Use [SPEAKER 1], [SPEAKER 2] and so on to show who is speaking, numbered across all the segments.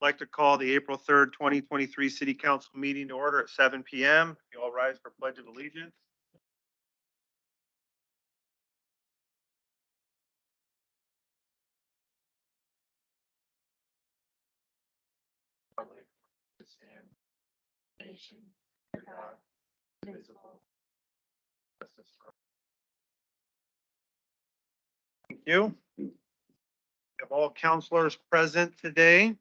[SPEAKER 1] I'd like to call the April 3rd, 2023 City Council meeting to order at 7 PM. You all rise for pledge of allegiance. Thank you. We have all counselors present today.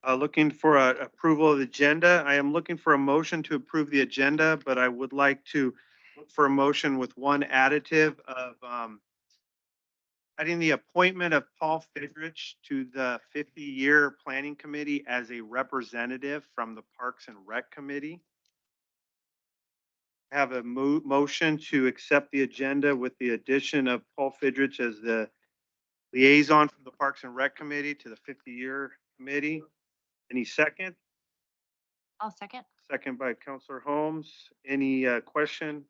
[SPEAKER 1] Looking for approval of the agenda. I am looking for a motion to approve the agenda, but I would like to look for a motion with one additive of adding the appointment of Paul Fidrich to the 50-year planning committee as a representative from the Parks and Rec Committee. Have a motion to accept the agenda with the addition of Paul Fidrich as the liaison from the Parks and Rec Committee to the 50-year committee. Any second?
[SPEAKER 2] I'll second.
[SPEAKER 1] Second by Counselor Holmes. Any question?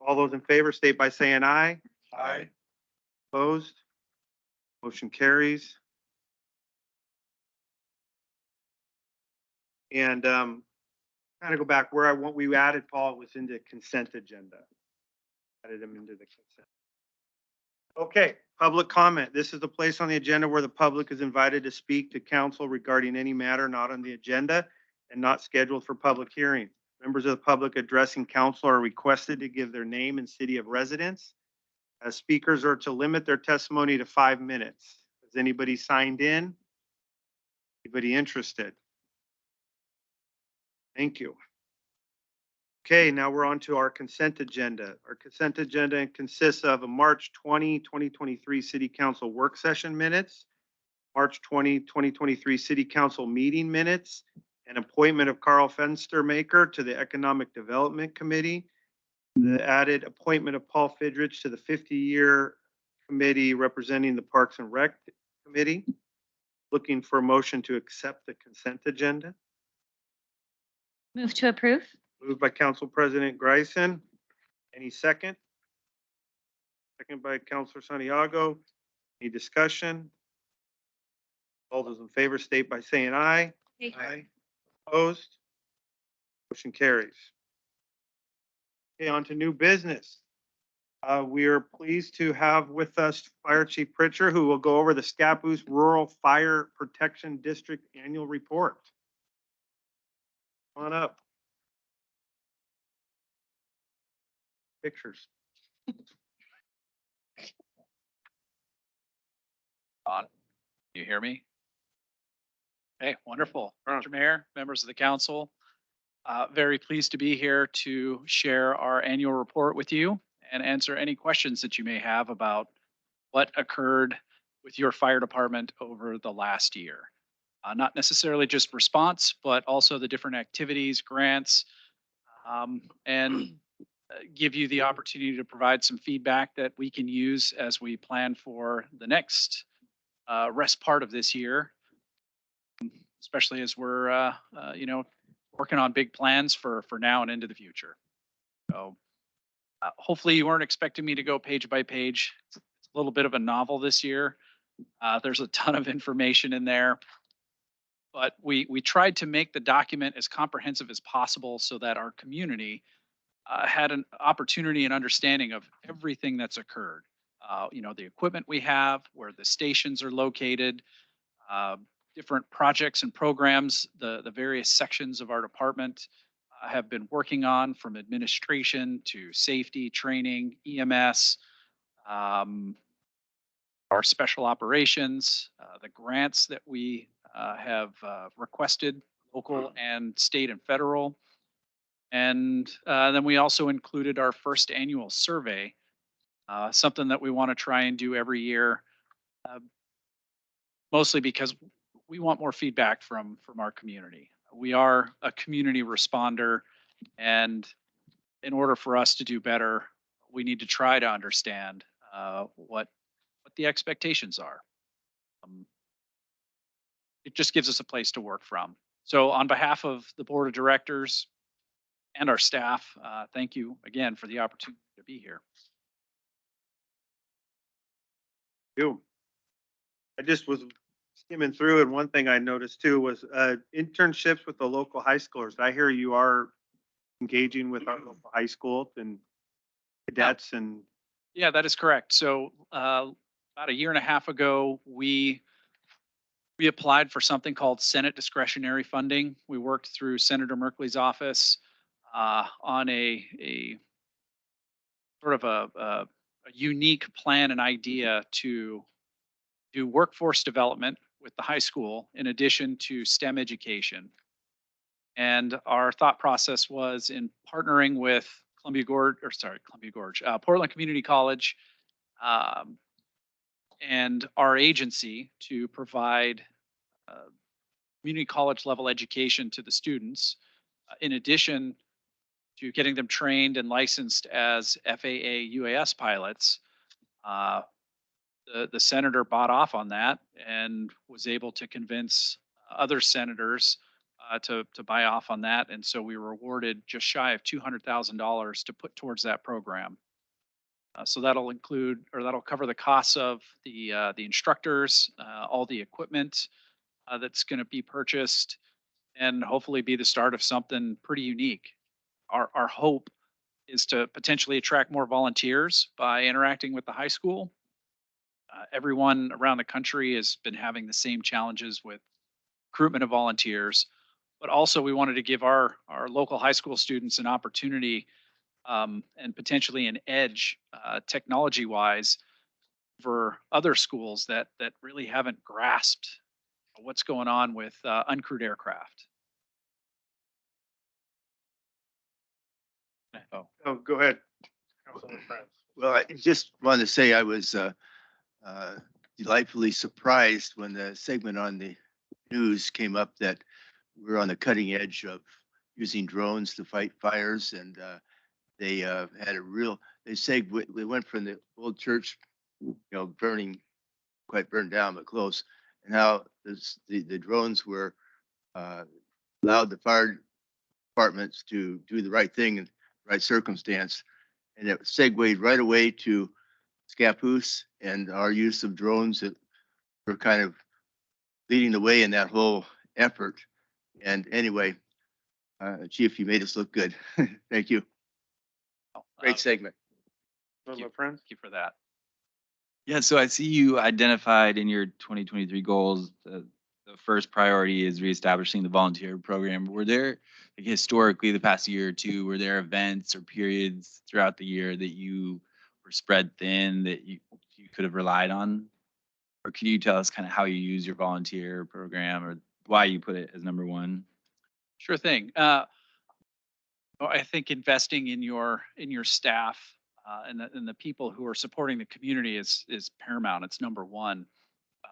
[SPEAKER 1] All those in favor state by saying aye.
[SPEAKER 3] Aye.
[SPEAKER 1] Opposed? Motion carries. And kind of go back where we added Paul was into consent agenda. Added him into the consent. Okay, public comment. This is the place on the agenda where the public is invited to speak to council regarding any matter not on the agenda and not scheduled for public hearing. Members of the public addressing council are requested to give their name and city of residence. As speakers are to limit their testimony to 5 minutes. Has anybody signed in? Anybody interested? Thank you. Okay, now we're on to our consent agenda. Our consent agenda consists of a March 20, 2023 City Council work session minutes, March 20, 2023 City Council meeting minutes, and appointment of Carl Fenstermaker to the Economic Development Committee, the added appointment of Paul Fidrich to the 50-year committee representing the Parks and Rec Committee. Looking for a motion to accept the consent agenda.
[SPEAKER 2] Move to approve.
[SPEAKER 1] Moved by Council President Greisen. Any second? Second by Councilor Santiago. Any discussion? All those in favor state by saying aye.
[SPEAKER 2] Aye.
[SPEAKER 1] Opposed? Motion carries. Okay, on to new business. We are pleased to have with us Fire Chief Pritchard, who will go over the Scappoose Rural Fire Protection District Annual Report. Come on up. Pictures.
[SPEAKER 3] On. You hear me? Okay, wonderful.
[SPEAKER 1] Sure.
[SPEAKER 3] Mr. Mayor, members of the council, very pleased to be here to share our annual report with you and answer any questions that you may have about what occurred with your fire department over the last year. Not necessarily just response, but also the different activities, grants, and give you the opportunity to provide some feedback that we can use as we plan for the next rest part of this year, especially as we're, working on big plans for now and into the future. So hopefully you weren't expecting me to go page by page. It's a little bit of a novel this year. There's a ton of information in there, but we tried to make the document as comprehensive as possible so that our community had an opportunity and understanding of everything that's occurred. The equipment we have, where the stations are located, different projects and programs, the various sections of our department have been working on, from administration to safety, training, EMS, our special operations, the grants that we have requested, local and state and federal. And then we also included our first annual survey, something that we want to try and do every year, mostly because we want more feedback from our community. We are a community responder, and in order for us to do better, we need to try to understand what the expectations are. It just gives us a place to work from. So on behalf of the board of directors and our staff, thank you again for the opportunity to be here.
[SPEAKER 1] You. I just was skimming through, and one thing I noticed too was internships with the local high schoolers. I hear you are engaging with our local high school and cadets and
[SPEAKER 3] Yeah, that is correct. So about a year and a half ago, we applied for something called Senate discretionary funding. We worked through Senator Merkley's office on a sort of a unique plan and idea to do workforce development with the high school in addition to STEM education. And our thought process was in partnering with Columbia Gorge, Portland Community College, um, and our agency to provide uh, community college level education to the students, in addition to getting them trained and licensed as FAA UAS pilots. Uh, the senator bought off on that and was able to convince other senators to buy off on that. And so we were awarded just shy of $200,000 to put towards that program. So that'll include, or that'll cover the costs of the instructors, all the equipment that's going to be purchased, and hopefully be the start of something pretty unique. Our hope is to potentially attract more volunteers by interacting with the high school. Everyone around the country has been having the same challenges with recruitment of volunteers, but also we wanted to give our local high school students an opportunity and potentially an edge technology wise for other schools that really haven't grasped what's going on with uncrewed aircraft. Oh,
[SPEAKER 1] oh, go ahead. Councilman Franz.
[SPEAKER 4] Well, I just wanted to say I was delightfully surprised when the segment on the news came up that we're on the cutting edge of using drones to fight fires, and they had a real. They went from the old church, burning, quite burned down, but close, and how the drones were allowed the fire departments to do the right thing in the right circumstance, and it segued right away to Scappoose and our use of drones that were kind of leading the way in that whole effort. And anyway, Chief, you made us look good. Thank you. Great segment.
[SPEAKER 1] Councilman Franz?
[SPEAKER 3] thank you for that.
[SPEAKER 5] Yeah, so I see you identified in your 2023 goals, the first priority is reestablishing the volunteer program. Were there, like historically, the past year or two, were there events or periods throughout the year that you were spread thin that you could have relied on? Or can you tell us kind of how you use your volunteer program or why you put it as number one?
[SPEAKER 3] Sure thing. I think investing in your staff and the people who are supporting the community is paramount. It's number one.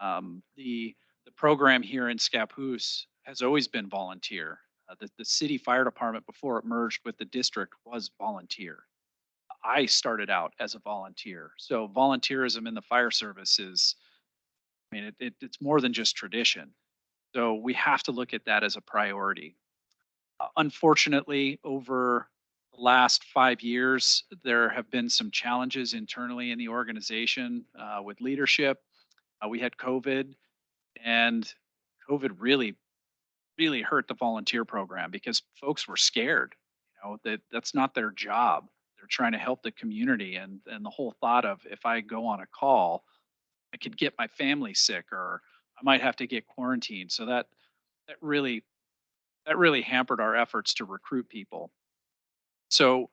[SPEAKER 3] The program here in Scappoose has always been volunteer. The city fire department before it merged with the district was volunteer. I started out as a volunteer, so volunteerism in the fire service is, I mean, it's more than just tradition. So we have to look at that as a priority. Unfortunately, over the last 5 years, there have been some challenges internally in the organization with leadership. We had COVID, and COVID really hurt the volunteer program because folks were scared. That's not their job. They're trying to help the community, and the whole thought of if I go on a call, I could get my family sick, or I might have to get quarantined. So that really hampered our efforts to recruit people. So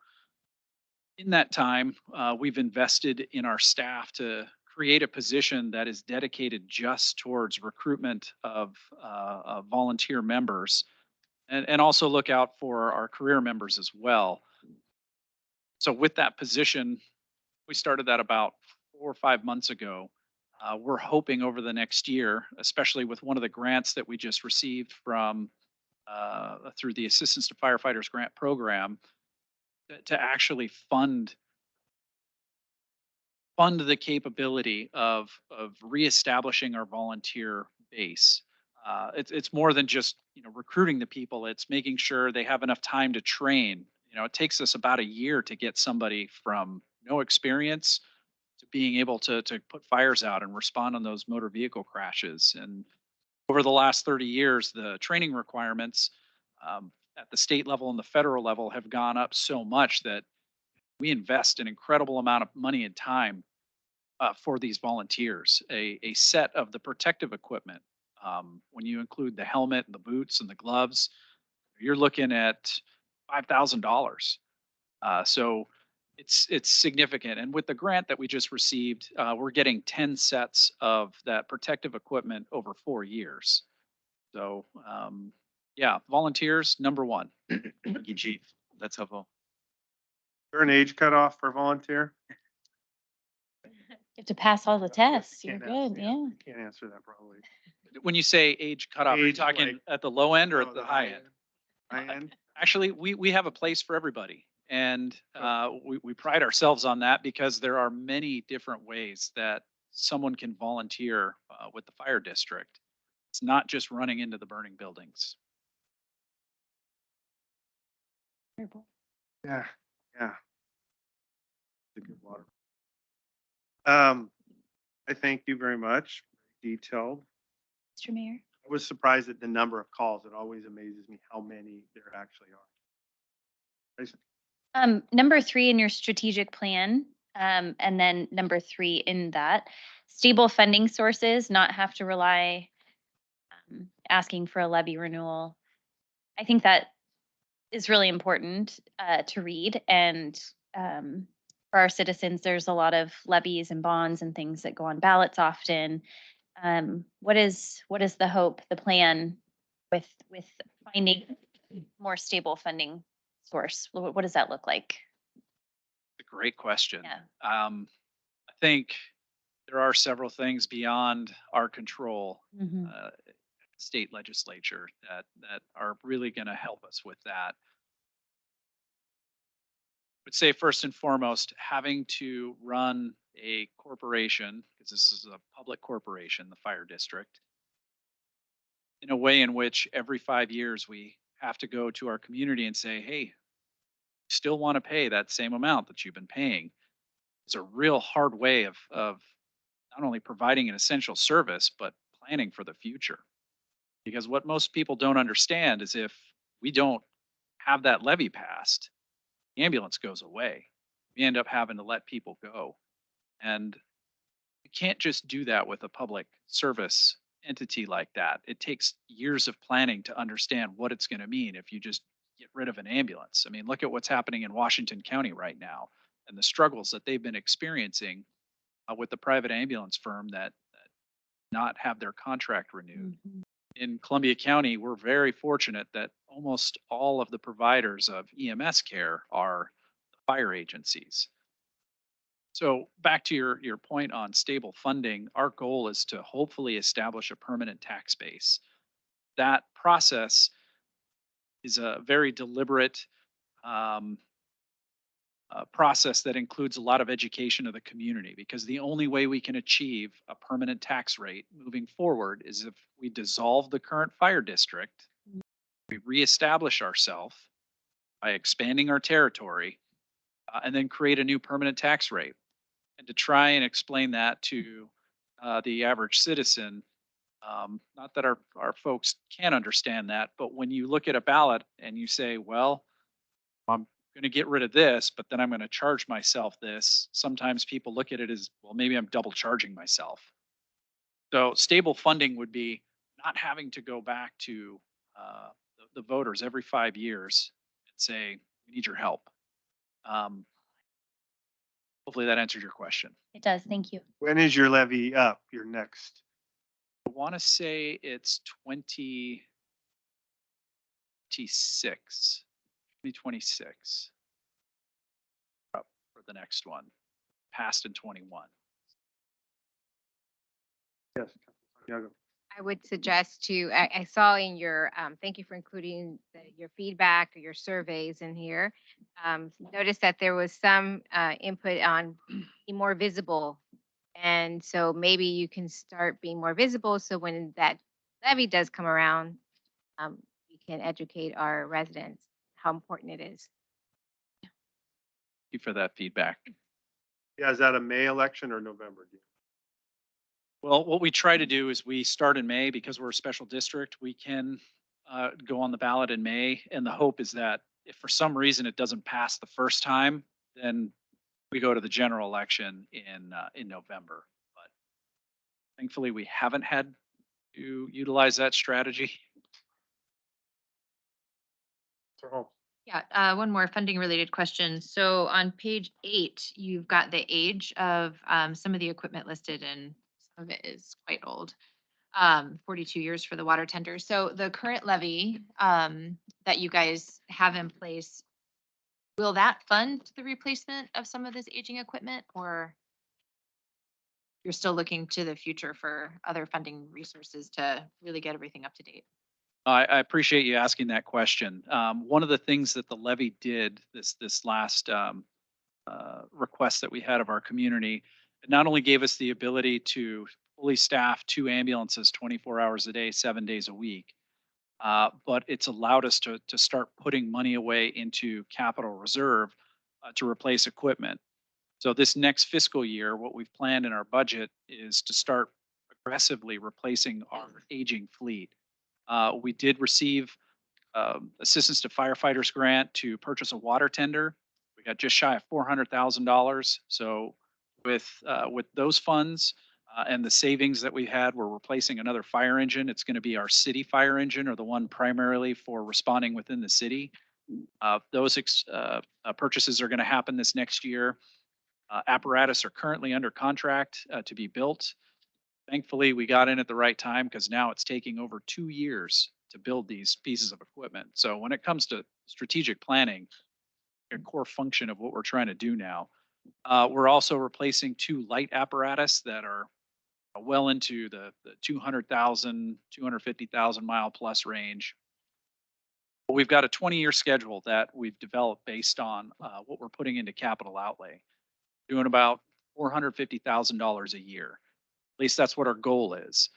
[SPEAKER 3] in that time, we've invested in our staff to create a position that is dedicated just towards recruitment of volunteer members, and also look out for our career members as well. So with that position, we started that about 4 or 5 months ago. We're hoping over the next year, especially with one of the grants that we just received from through the Assistance to Firefighters Grant Program, to actually fund the capability of reestablishing our volunteer base. It's more than just recruiting the people. It's making sure they have enough time to train. It takes us about a year to get somebody from no experience to being able to put fires out and respond on those motor vehicle crashes. And over the last 30 years, the training requirements at the state level and the federal level have gone up so much that we invest an incredible amount of money and time for these volunteers. A set of the protective equipment, when you include the helmet and the boots and the gloves, you're looking at $5,000. So it's significant. And with the grant that we just received, we're getting 10 sets of that protective equipment over 4 years. So yeah, volunteers, number one.
[SPEAKER 5] Thank you, Chief. That's helpful.
[SPEAKER 1] Is there an age cutoff for volunteer?
[SPEAKER 2] You have to pass all the tests. You're
[SPEAKER 1] Can't answer-
[SPEAKER 2] good, yeah.
[SPEAKER 1] Can't answer that probably.
[SPEAKER 3] When you say age cutoff, are you
[SPEAKER 1] Age,
[SPEAKER 3] talking
[SPEAKER 1] like-
[SPEAKER 3] at the low end or
[SPEAKER 1] Oh,
[SPEAKER 3] at the high end?
[SPEAKER 1] High end?
[SPEAKER 3] Actually, we have a place for everybody. And we pride ourselves on that because there are many different ways that someone can volunteer with the fire district. It's not just running into the burning buildings.
[SPEAKER 1] Yeah, yeah. It's a good water. I thank you very much. Detailed.
[SPEAKER 2] Mr. Mayor?
[SPEAKER 1] I was surprised at the number of calls. It always amazes me how many there actually are. Jason?
[SPEAKER 2] Number 3 in your strategic plan, and then number 3 in that, stable funding sources, not have to rely, asking for a levy renewal. I think that is really important to read. And for our citizens, there's a lot of levies and bonds and things that go on ballots often. What is the hope, the plan with finding more stable funding source? What does that look like?
[SPEAKER 3] A great question.
[SPEAKER 2] Yeah.
[SPEAKER 3] I think there are several things beyond our control,
[SPEAKER 2] Mhm.
[SPEAKER 3] state legislature that are really going to help us with that. I would say first and foremost, having to run a corporation, because this is a public corporation, the fire district, in a way in which every 5 years we have to go to our community and say, hey, still want to pay that same amount that you've been paying. It's a real hard way of not only providing an essential service, but planning for the future. Because what most people don't understand is if we don't have that levy passed, the ambulance goes away. We end up having to let people go. And you can't just do that with a public service entity like that. It takes years of planning to understand what it's going to mean if you just get rid of an ambulance. I mean, look at what's happening in Washington County right now and the struggles that they've been experiencing with the private ambulance firm that not have their contract renewed.
[SPEAKER 2] Mhm.
[SPEAKER 3] In Columbia County, we're very fortunate that almost all of the providers of EMS care are the fire agencies. So back to your point on stable funding, our goal is to hopefully establish a permanent tax base. That process is a very deliberate process that includes a lot of education of the community, because the only way we can achieve a permanent tax rate moving forward is if we dissolve the current fire district, we reestablish ourselves by expanding our territory, and then create a new permanent tax rate. And to try and explain that to the average citizen, not that our folks can't understand that, but when you look at a ballot and you say, well, I'm going to get rid of this, but then I'm going to charge myself this. Sometimes people look at it as, well, maybe I'm double charging myself. So stable funding would be not having to go back to the voters every 5 years and say, we need your help. Hopefully that answers your question.
[SPEAKER 2] It does. Thank you.
[SPEAKER 1] When is your levy up, your next?
[SPEAKER 3] I want to say it's 2026. 2026 for the next one, passed in 21.
[SPEAKER 1] Yes. Santiago.
[SPEAKER 6] I would suggest to, I saw in your, thank you for including your feedback or your surveys in here. Notice that there was some input on be more visible. And so maybe you can start being more visible. So when that levy does come around, we can educate our residents how important it is.
[SPEAKER 3] Thank you for that feedback.
[SPEAKER 1] Yeah, is that a May election or November?
[SPEAKER 3] Well, what we try to do is we start in May because we're a special district. We can go on the ballot in May. And the hope is that if for some reason it doesn't pass the first time, then we go to the general election in November. But thankfully, we haven't had to utilize that strategy.
[SPEAKER 1] Mr. Holmes.
[SPEAKER 7] Yeah, one more funding related question. So on page 8, you've got the age of some of the equipment listed and some of it is quite old. 42 years for the water tender. So the current levy that you guys have in place, will that fund the replacement of some of this aging equipment or you're still looking to the future for other funding resources to really get everything up to date?
[SPEAKER 3] I appreciate you asking that question. One of the things that the levy did this last request that we had of our community, it not only gave us the ability to fully staff 2 ambulances 24 hours a day, 7 days a week, but it's allowed us to start putting money away into capital reserve to replace equipment. So this next fiscal year, what we've planned in our budget is to start aggressively replacing our aging fleet. We did receive assistance to firefighters grant to purchase a water tender. We got just shy of $400,000. So with those funds and the savings that we had, we're replacing another fire engine. It's going to be our city fire engine, or the one primarily for responding within the city. Those purchases are going to happen this next year. Apparatus are currently under contract to be built. Thankfully, we got in at the right time because now it's taking over 2 years to build these pieces of equipment. So when it comes to strategic planning, a core function of what we're trying to do now, we're also replacing 2 light apparatus that are well into the 200,000, 250,000 mile plus range. But we've got a 20-year schedule that we've developed based on what we're putting into capital outlay, doing about $450,000 a year. At least that's what our goal is.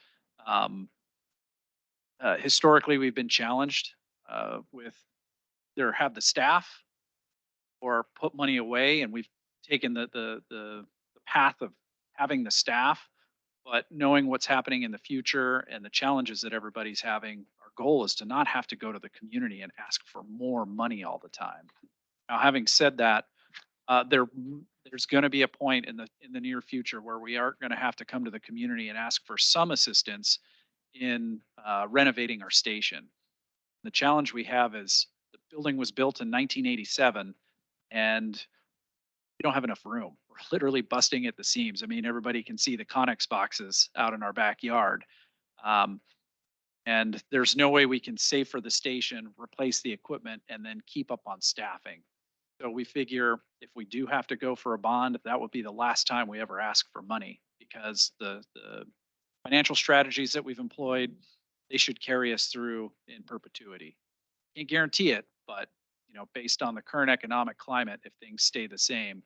[SPEAKER 3] Historically, we've been challenged with either have the staff or put money away, and we've taken the path of having the staff, but knowing what's happening in the future and the challenges that everybody's having, our goal is to not have to go to the community and ask for more money all the time. Now, having said that, there's going to be a point in the near future where we are going to have to come to the community and ask for some assistance in renovating our station. The challenge we have is the building was built in 1987 and we don't have enough room. We're literally busting at the seams. I mean, everybody can see the Connex boxes out in our backyard. And there's no way we can save for the station, replace the equipment, and then keep up on staffing. So we figure if we do have to go for a bond, that would be the last time we ever ask for money, because the financial strategies that we've employed, they should carry us through in perpetuity. Can't guarantee it, but based on the current economic climate, if things stay the same,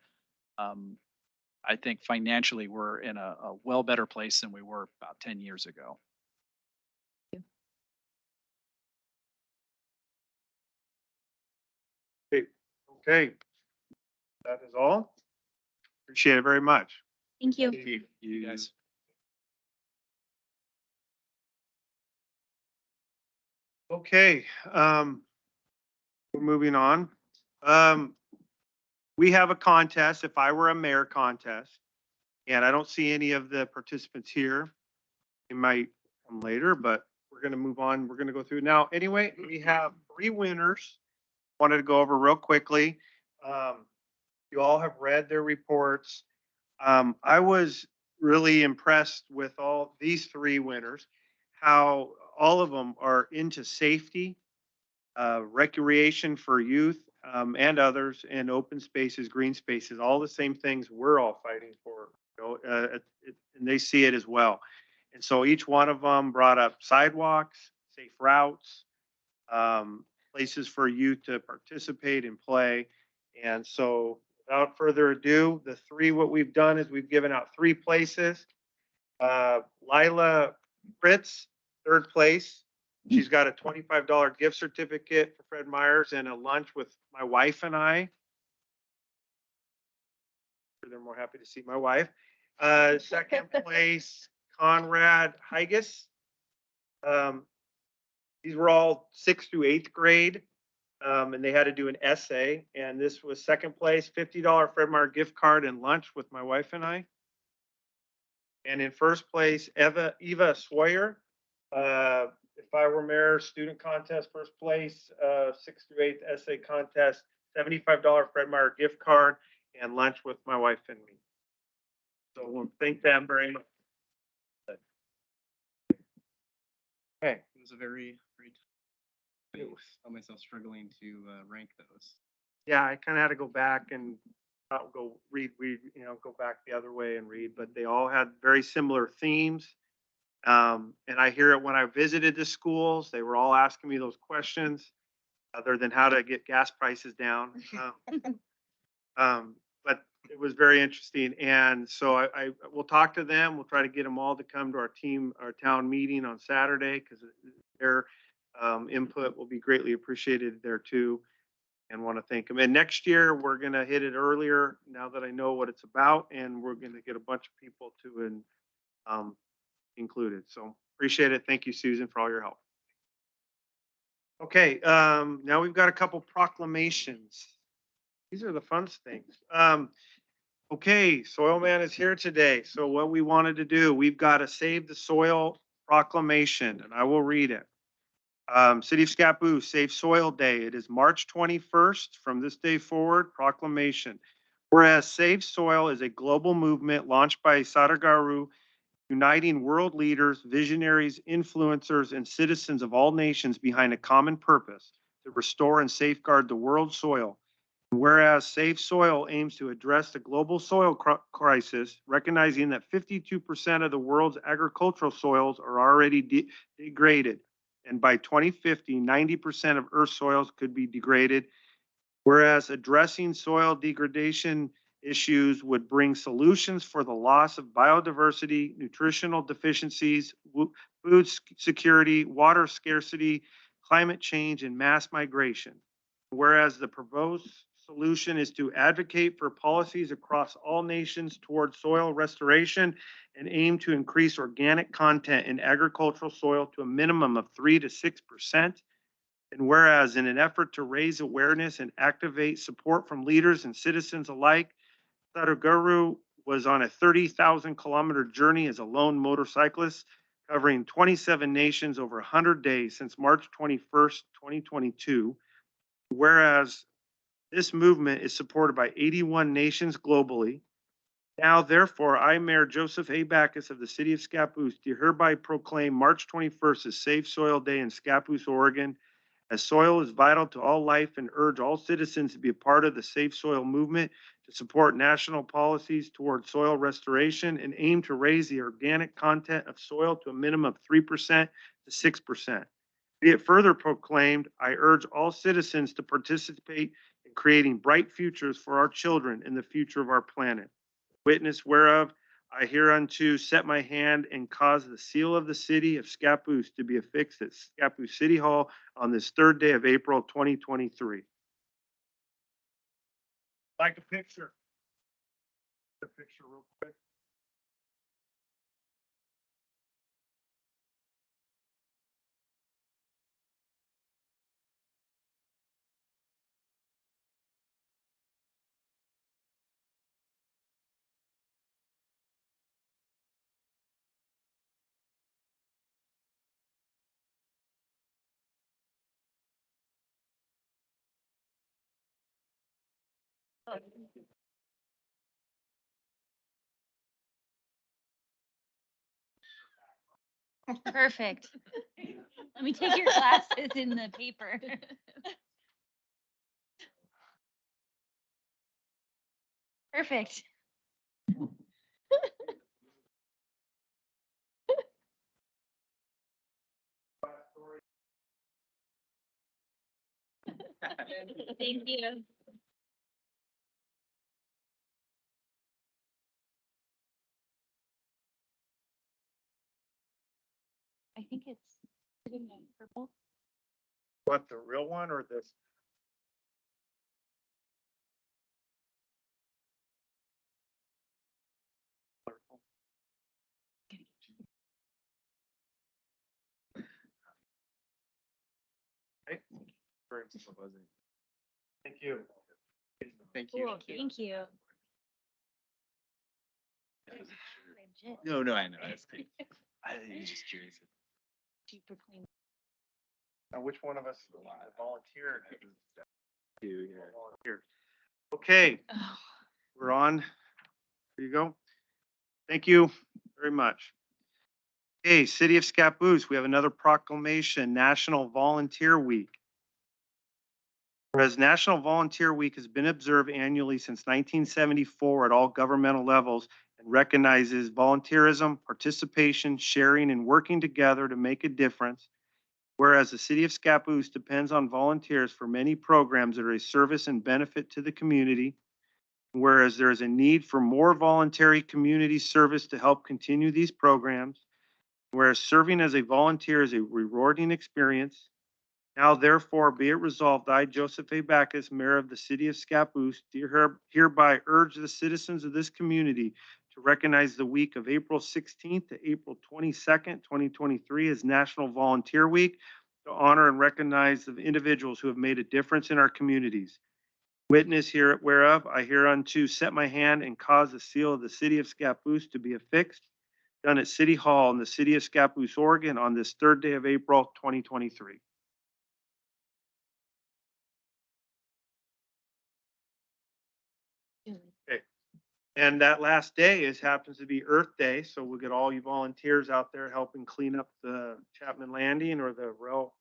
[SPEAKER 3] I think financially we're in a well better place than we were about 10 years ago.
[SPEAKER 1] Okay, that is all. Appreciate it very much.
[SPEAKER 2] Thank you.
[SPEAKER 3] You guys.
[SPEAKER 1] Okay, we're moving on. We have a contest, if I were a mayor contest, and I don't see any of the participants here. They might come later, but we're gonna move on. We're gonna go through now. Anyway, we have 3 winners. Wanted to go over real quickly. You all have read their reports. I was really impressed with all these 3 winners, how all of them are into safety, recreation for youth, and others, and open spaces, green spaces, all the same things we're all fighting for, and they see it as well. And so each one of them brought up sidewalks, safe routes, places for youth to participate and play. And so without further ado, the 3, what we've done is we've given out 3 places. Lila Fritz, 3rd place. She's got a $25 gift certificate for Fred Meyer's and a lunch with my wife and I. They're more happy to see my wife. Second place, Conrad Higas. These were all 6th through 8th grade. And they had to do an essay, and this was second place, $50 Fred Meyer gift card and lunch with my wife and I. And in first place, Eva Sawyer, If I Were Mayor student contest, first place, 6th through 8th essay contest, $75 Fred Meyer gift card and lunch with my wife and me. So we'll thank them very much. Okay.
[SPEAKER 8] It was a very I found myself struggling to rank those.
[SPEAKER 1] Yeah, I kind of had to go back and not go read, go back the other way and read, but they all had very similar themes. And I hear it when I visited the schools, they were all asking me those questions, other than how to get gas prices down. But it was very interesting. And so I will talk to them. We'll try to get them all to come to our town meeting on Saturday, because their input will be greatly appreciated there too. And want to thank them. And next year, we're going to hit it earlier now that I know what it's about, and we're going to get a bunch of people to include it. So appreciate it. Thank you, Susan, for all your help. Okay, now we've got a couple proclamations. These are the fun things. Okay, Soil Man is here today. So what we wanted to do, we've got a Save the Soil proclamation, and I will read it. City of Scappoose, Save Soil Day. It is March 21st. From this day forward, proclamation. Whereas Save Soil is a global movement launched by Sadhguru, uniting world leaders, visionaries, influencers, and citizens of all nations behind a common purpose to restore and safeguard the world's soil. Whereas Save Soil aims to address the global soil crisis, recognizing that 52% of the world's agricultural soils are already degraded. And by 2050, 90% of Earth's soils could be degraded. Whereas addressing soil degradation issues would bring solutions for the loss of biodiversity, nutritional deficiencies, food security, water scarcity, climate change, and mass migration. Whereas the proposed solution is to advocate for policies across all nations towards soil restoration and aim to increase organic content in agricultural soil to a minimum of 3 to 6%. And whereas in an effort to raise awareness and activate support from leaders and citizens alike, Sadhguru was on a 30,000 kilometer journey as a lone motorcyclist, covering 27 nations over 100 days since March 21st, 2022. Whereas this movement is supported by 81 nations globally. Now, therefore, I, Mayor Joseph A. Backus of the City of Scappoose, do hereby proclaim March 21st as Save Soil Day in Scappoose, Oregon, as soil is vital to all life, and urge all citizens to be a part of the Save Soil movement to support national policies toward soil restoration and aim to raise the organic content of soil to a minimum of 3% to 6%. Be it further proclaimed, I urge all citizens to participate in creating bright futures for our children and the future of our planet. Witness whereof I hereunto set my hand and cause the seal of the city of Scappoose to be affixed at Scappoose City Hall on this 3rd day of April, 2023. Like a picture. A picture real quick.
[SPEAKER 2] Perfect. Let me take your glasses in the paper. Perfect. Thank you. I think it's purple.
[SPEAKER 1] What, the real one or this? Thank you.
[SPEAKER 8] Thank you.
[SPEAKER 2] Thank you.
[SPEAKER 5] No, I know. That's good. I was just curious.
[SPEAKER 1] Now, which one of us volunteered?
[SPEAKER 5] Too, yeah.
[SPEAKER 1] Volunteered. Okay, we're on. There you go. Thank you very much. Hey, City of Scappoose, we have another proclamation, National Volunteer Week. Whereas National Volunteer Week has been observed annually since 1974 at all governmental levels and recognizes volunteerism, participation, sharing, and working together to make a difference. Whereas the City of Scappoose depends on volunteers for many programs that are a service and benefit to the community. Whereas there is a need for more voluntary community service to help continue these programs. Whereas serving as a volunteer is a rewarding experience. Now therefore be it resolved, I, Joseph A. Backus, Mayor of the City of Scappoose, hereby urge the citizens of this community to recognize the week of April 16th to April 22nd, 2023 as National Volunteer Week to honor and recognize the individuals who have made a difference in our communities. Witness here whereof I hereunto set my hand and cause the seal of the City of Scappoose to be affixed, done at City Hall in the City of Scappoose, Oregon on this third day of April, 2023. Okay. And that last day happens to be Earth Day, so we'll get all you volunteers out there helping clean up the Chapman Landing or the rail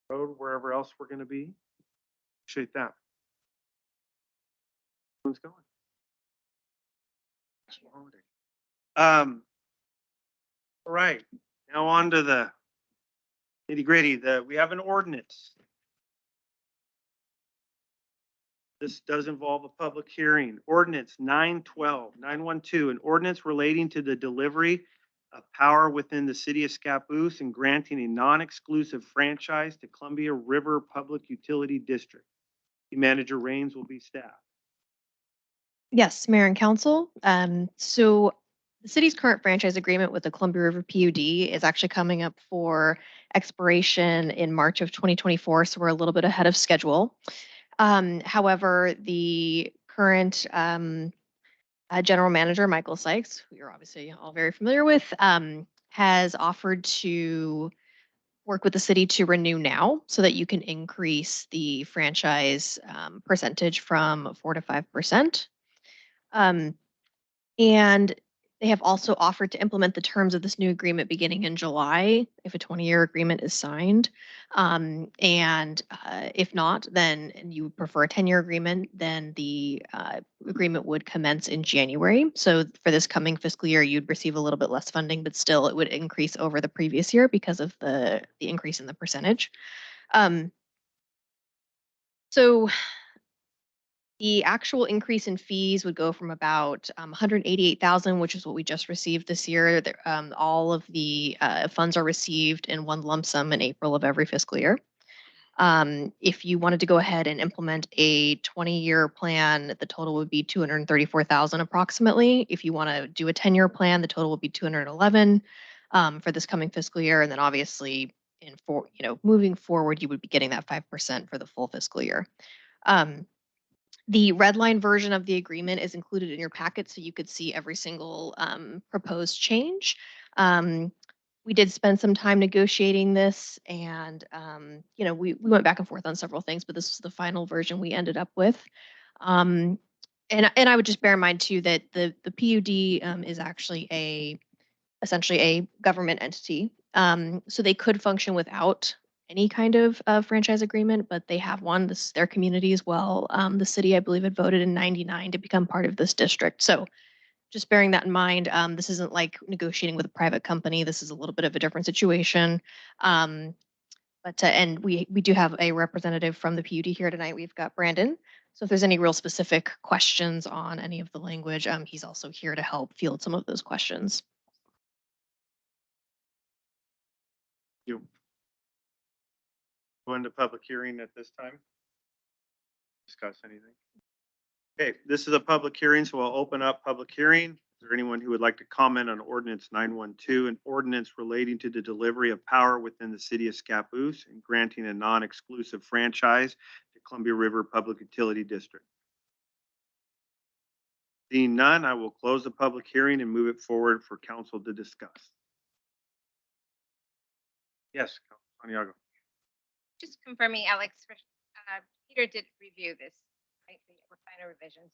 [SPEAKER 1] road, wherever else we're gonna be. Appreciate that. Who's going? All right, now on to the nitty gritty. We have an ordinance. This does involve a public hearing. Ordinance 912, an ordinance relating to the delivery of power within the City of Scappoose and granting a non-exclusive franchise to Columbia River Public Utility District. The manager Rains will be staff.
[SPEAKER 9] Yes, Mayor and Council. So the city's current franchise agreement with the Columbia River PUD is actually coming up for expiration in March of 2024, so we're a little bit ahead of schedule. However, the current general manager, Michael Sykes, who you're obviously all very familiar with, has offered to work with the city to renew now so that you can increase the franchise percentage from 4 to 5%. And they have also offered to implement the terms of this new agreement beginning in July if a 20-year agreement is signed. If not, then and you prefer a 10-year agreement, then the agreement would commence in January. So for this coming fiscal year, you'd receive a little bit less funding, but still it would increase over the previous year because of the increase in the percentage. So the actual increase in fees would go from about 188,000, which is what we just received this year. All of the funds are received in one lump sum in April of every fiscal year. If you wanted to go ahead and implement a 20-year plan, the total would be 234,000 approximately. If you want to do a 10-year plan, the total would be 211 for this coming fiscal year, and then obviously moving forward, you would be getting that 5% for the full fiscal year. The red line version of the agreement is included in your packet, so you could see every single proposed change. We did spend some time negotiating this, and we went back and forth on several things, but this was the final version we ended up with. And I would just bear in mind too that the PUD is actually essentially a government entity, so they could function without any kind of franchise agreement, but they have one. This is their community as well. The city, I believe, had voted in '99 to become part of this district. So just bearing that in mind, this isn't like negotiating with a private company. This is a little bit of a different situation. And we do have a representative from the PUD here tonight. We've got Brandon. So if there's any real specific questions on any of the language, he's also here to help field some of those questions.
[SPEAKER 1] You. Go into public hearing at this time? Discuss anything? Okay, this is a public hearing, so we'll open up public hearing. there anyone who would like to comment on ordinance 912, an ordinance relating to the delivery of power within the city of Scappoose and granting a non-exclusive franchise to Columbia River Public Utility District? Seeing none, I will close the public hearing and move it forward for council to discuss. Yes, Councilor Santiago.
[SPEAKER 6] Just confirming, Alex, Peter did review this, right? The final revisions.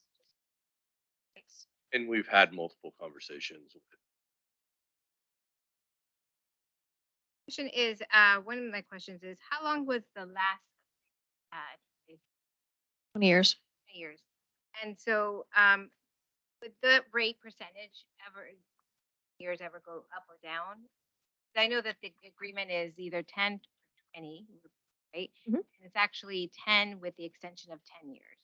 [SPEAKER 6] Thanks.
[SPEAKER 10] And we've had multiple conversations.
[SPEAKER 6] Question is, one of my questions is, how long was the last,
[SPEAKER 9] 20 years.
[SPEAKER 6] years? And so, would the rate percentage years ever go up or down? I know that the agreement is either 10 or 20, right?
[SPEAKER 9] Mhm.
[SPEAKER 6] And it's actually 10 with the extension of 10 years.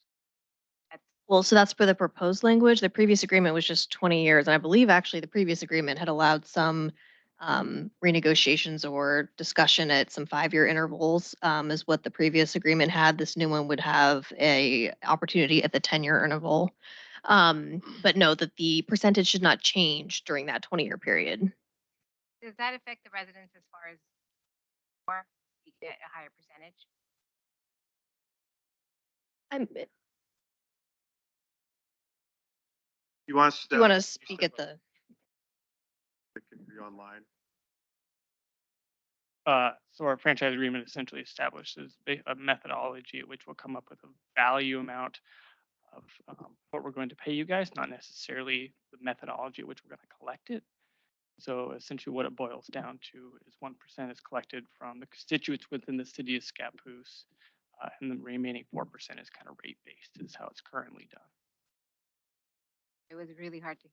[SPEAKER 9] Well, so that's for the proposed language. The previous agreement was just 20 years. And I believe actually the previous agreement had allowed some renegotiations or discussion at some 5-year intervals, is what the previous agreement had. This new one would have a opportunity at the 10-year interval. But no, that the percentage should not change during that 20-year period.
[SPEAKER 6] Does that affect the residents as far as more, you get a higher percentage?
[SPEAKER 1] You want us
[SPEAKER 9] Do you want to speak at the?
[SPEAKER 1] online?
[SPEAKER 11] So our franchise agreement essentially establishes a methodology at which we'll come up with a value amount of what we're going to pay you guys, not necessarily the methodology at which we're going to collect it. So essentially what it boils down to is 1% is collected from the constituents within the city of Scappoose, and the remaining 4% is kind of rate-based is how it's currently done.
[SPEAKER 6] It was really hard to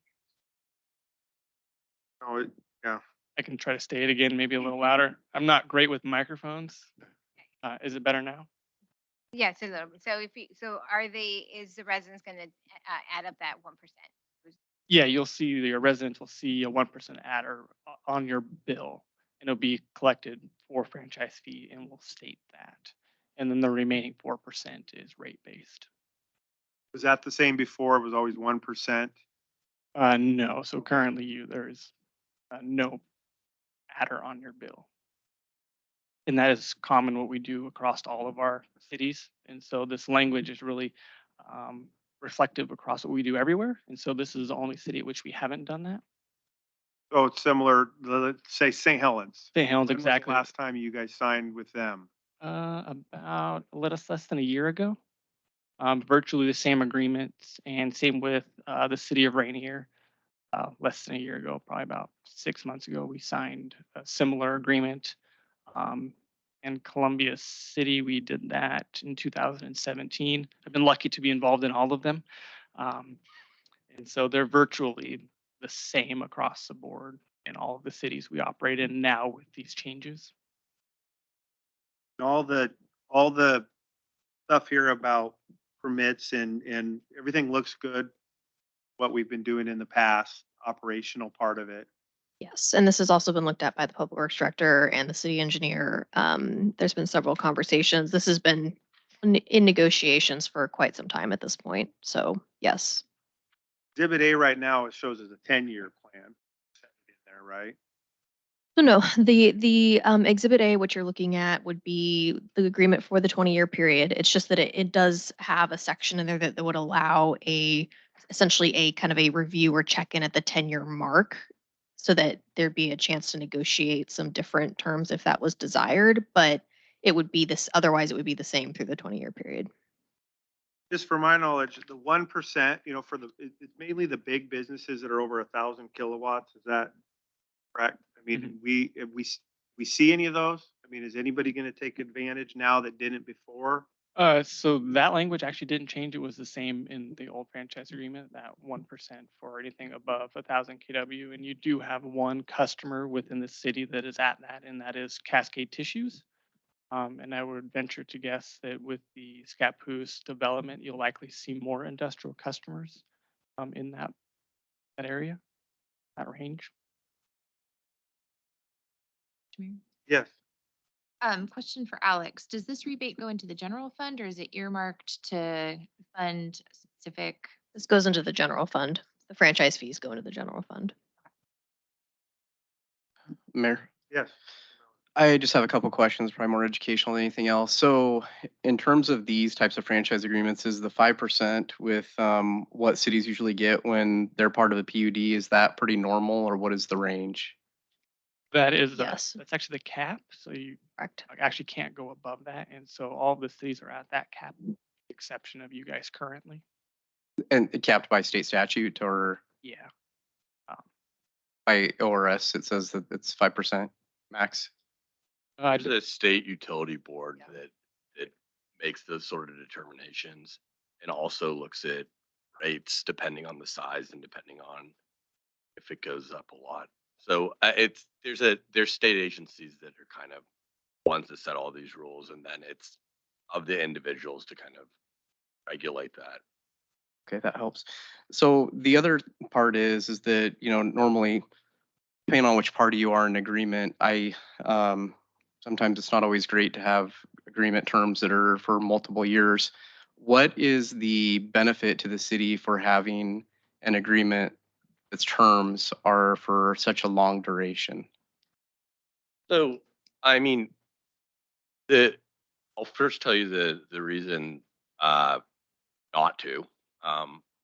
[SPEAKER 1] Oh, yeah.
[SPEAKER 11] I can try to state it again, maybe a little louder. I'm not great with microphones. Is it better now?
[SPEAKER 6] Yes, a little bit. So is the residents gonna add up that 1%?
[SPEAKER 11] Yeah, you'll see, your residents will see a 1% adder on your bill, and it'll be collected for franchise fee, and we'll state that. And then the remaining 4% is rate-based.
[SPEAKER 1] Was that the same before? It was always 1%?
[SPEAKER 11] No, so currently there is no adder on your bill. And that is common what we do across all of our cities. And so this language is really reflective across what we do everywhere. And so this is the only city at which we haven't done that.
[SPEAKER 1] Oh, it's similar, let's say St. Helens.
[SPEAKER 11] St. Helens,
[SPEAKER 1] When was the
[SPEAKER 11] exactly.
[SPEAKER 1] last time you guys signed with them?
[SPEAKER 11] About less than a year ago. Virtually the same agreements, and same with the city of Rainier. Less than a year ago, probably about 6 months ago, we signed a similar agreement. In Columbia City, we did that in 2017. I've been lucky to be involved in all of them. And so they're virtually the same across the board in all of the cities we operate in now with these changes.
[SPEAKER 1] All the stuff here about permits and everything looks good. What we've been doing in the past, operational part of it.
[SPEAKER 9] Yes, and this has also been looked at by the public works director and the city engineer. There's been several conversations. This has been in negotiations for quite some time at this point. So yes.
[SPEAKER 1] Exhibit A right now, it shows as a 10-year plan. In there, right?
[SPEAKER 9] So no, the exhibit A, what you're looking at would be the agreement for the 20-year period. It's just that it does have a section in there that would allow essentially a kind of a review or check-in at the 10-year mark, so that there'd be a chance to negotiate some different terms if that was desired, but it would be otherwise it would be the same through the 20-year period.
[SPEAKER 1] Just for my knowledge, the 1%, it's mainly the big businesses that are over 1,000 kilowatts. Is that correct? I mean, we see any of those? I mean, is anybody going to take advantage now that didn't before?
[SPEAKER 11] So that language actually didn't change. It was the same in the old franchise agreement, that 1% for anything above 1,000 kW. And you do have one customer within the city that is at that, and that is Cascade Tissues. And I would venture to guess that with the Scappoose development, you'll likely see more industrial customers in that area, that range.
[SPEAKER 1] Yes.
[SPEAKER 7] Question for Alex. Does this rebate go into the general fund, or is it earmarked to fund specific?
[SPEAKER 9] This goes into the general fund. The franchise fees go into the general fund.
[SPEAKER 8] Mayor,
[SPEAKER 1] Yes.
[SPEAKER 8] I just have a couple questions, probably more educational than anything else. So in terms of these types of franchise agreements, is the 5% with what cities usually get when they're part of a PUD, is that pretty normal or what is the range?
[SPEAKER 11] That is,
[SPEAKER 9] Yes.
[SPEAKER 11] that's actually the cap. So you
[SPEAKER 9] Correct.
[SPEAKER 11] actually can't go above that. And so all of the cities are at that cap, with the exception of you guys currently.
[SPEAKER 8] And capped by state statute or
[SPEAKER 11] Yeah.
[SPEAKER 8] by ORS, it says that it's 5% max?
[SPEAKER 11] I
[SPEAKER 10] There's a state utility board
[SPEAKER 11] Yeah.
[SPEAKER 10] that makes those sort of determinations and also looks at rates depending on the size and depending on if it goes up a lot. So there's state agencies that are kind of ones that set all these rules, and then it's of the individuals to kind of regulate that.
[SPEAKER 8] Okay, that helps. So the other part is that, normally, depending on which party you are in agreement, sometimes it's not always great to have agreement terms that are for multiple years. What is the benefit to the city for having an agreement its terms are for such a long duration?
[SPEAKER 10] So, I mean, I'll first tell you the reason not to.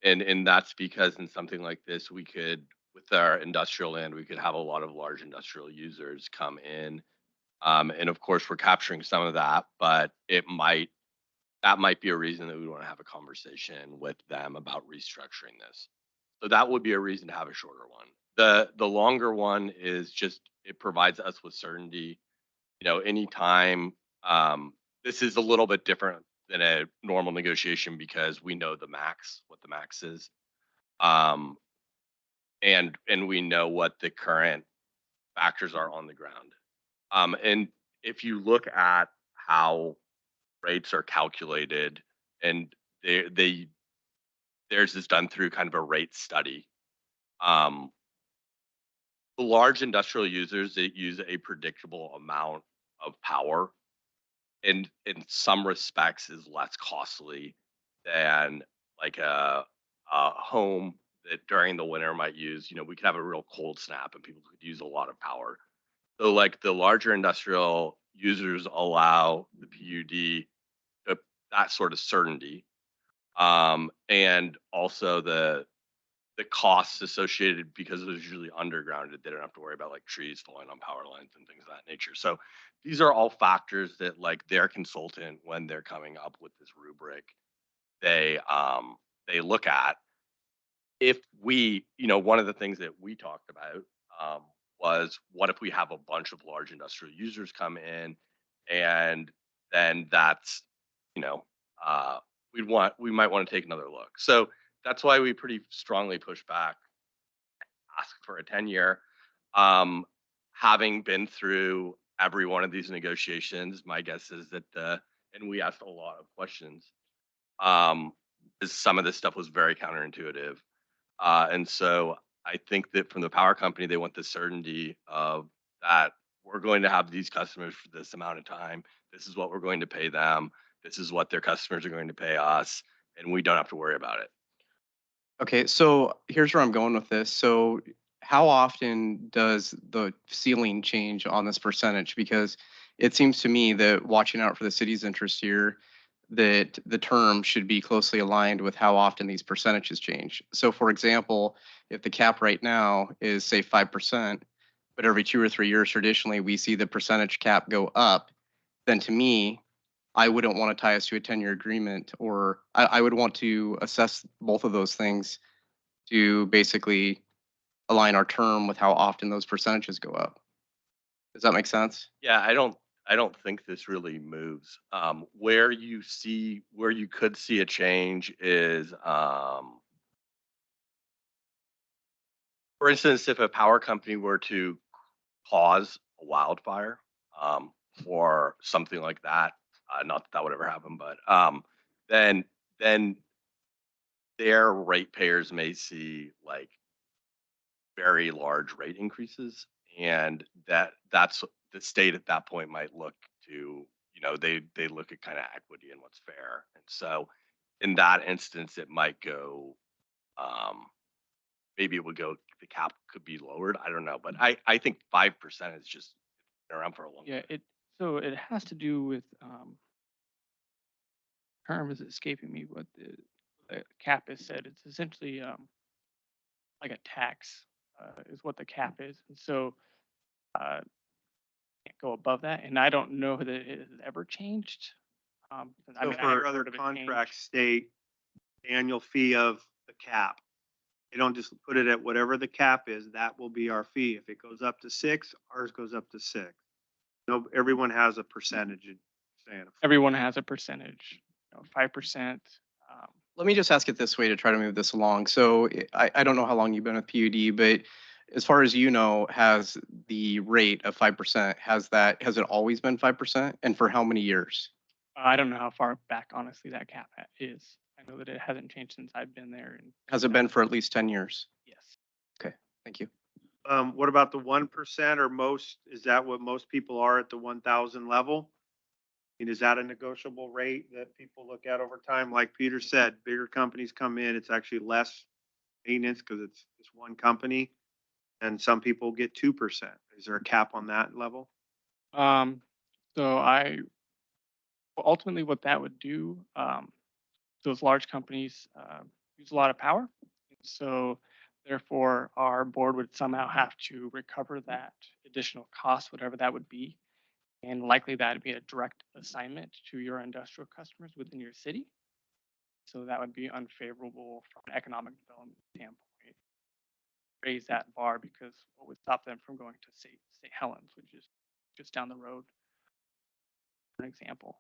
[SPEAKER 10] And that's because in something like this, with our industrial land, we could have a lot of large industrial users come in. And of course, we're capturing some of that, but that might be a reason that we want to have a conversation with them about restructuring this. So that would be a reason to have a shorter one. The longer one is just, it provides us with certainty. Anytime, this is a little bit different than a normal negotiation because we know what the max is. And we know what the current factors are on the ground. And if you look at how rates are calculated, and theirs is done through kind of a rate study. The large industrial users that use a predictable amount of power, and in some respects is less costly than like a home that during the winter might use. We could have a real cold snap and people could use a lot of power. So like the larger industrial users allow the PUD that sort of certainty. And also the costs associated because it was usually underground. They don't have to worry about like trees falling on power lines and things of that nature. So these are all factors that like their consultant, when they're coming up with this rubric, they look at. If one of the things that we talked about was what if we have a bunch of large industrial users come in, and then that's, we might want to take another look. So that's why we pretty strongly push back, ask for a 10-year. Having been through every one of these negotiations, my guess is that and we asked a lot of questions, is some of this stuff was very counterintuitive. And so I think that from the power company, they want the certainty of that we're going to have these customers for this amount of time. This is what we're going to pay them. This is what their customers are going to pay us. And we don't have to worry about it.
[SPEAKER 8] Okay, so here's where I'm going with this. So how often does the ceiling change on this percentage? Because it seems to me that watching out for the city's interest here, that the term should be closely aligned with how often these percentages change. So for example, if the cap right now is say 5%, but every 2 or 3 years traditionally we see the percentage cap go up, then to me, I wouldn't want to tie us to a 10-year agreement, or I would want to assess both of those things to basically align our term with how often those percentages go up. Does that make sense?
[SPEAKER 10] Yeah, I don't think this really moves. Where you could see a change is, for instance, if a power company were to cause a wildfire, or something like that, not that that would ever happen, but then their ratepayers may see like very large rate increases, and that's the state at that point might look to, they look at kind of equity and what's fair. And so in that instance, it might go maybe it would go, the cap could be lowered. I don't know, but I think 5% is just been around for a long
[SPEAKER 11] Yeah,
[SPEAKER 10] time.
[SPEAKER 11] so it has to do with, term is escaping me what the cap is said. It's essentially, like a tax, is what the cap is. And so, can't go above that. And I don't know that it has ever changed. I
[SPEAKER 1] So
[SPEAKER 11] mean, I
[SPEAKER 1] for
[SPEAKER 11] haven't
[SPEAKER 1] other
[SPEAKER 11] heard of it change.
[SPEAKER 1] contracts state the annual fee of the cap. They don't just put it at whatever the cap is, that will be our fee. If it goes up to 6, ours goes up to 6. No, everyone has a percentage. You're saying.
[SPEAKER 11] Everyone has a percentage, 5%.
[SPEAKER 8] Let me just ask it this way to try to move this along. So I don't know how long you've been with PUD, but as far as you know, has the rate of 5%, has it always been 5%? And for how many years?
[SPEAKER 11] I don't know how far back, honestly, that cap is. I know that it hasn't changed since I've been there. And
[SPEAKER 8] Has it been for at least 10 years?
[SPEAKER 11] yes.
[SPEAKER 8] Okay, thank you.
[SPEAKER 1] What about the 1% or most? Is that what most people are at the 1,000 level? I mean, is that a negotiable rate that people look at over time? Like Peter said, bigger companies come in, it's actually less maintenance because it's one company. And some people get 2%. Is there a cap on that level?
[SPEAKER 11] So ultimately what that would do, those large companies use a lot of power. So therefore, our board would somehow have to recover that additional cost, whatever that would be. And likely that'd be a direct assignment to your industrial customers within your city. So that would be unfavorable from an economic development standpoint. Raise that bar because what would stop them from going to St. Helens, which is just down the road, for an example.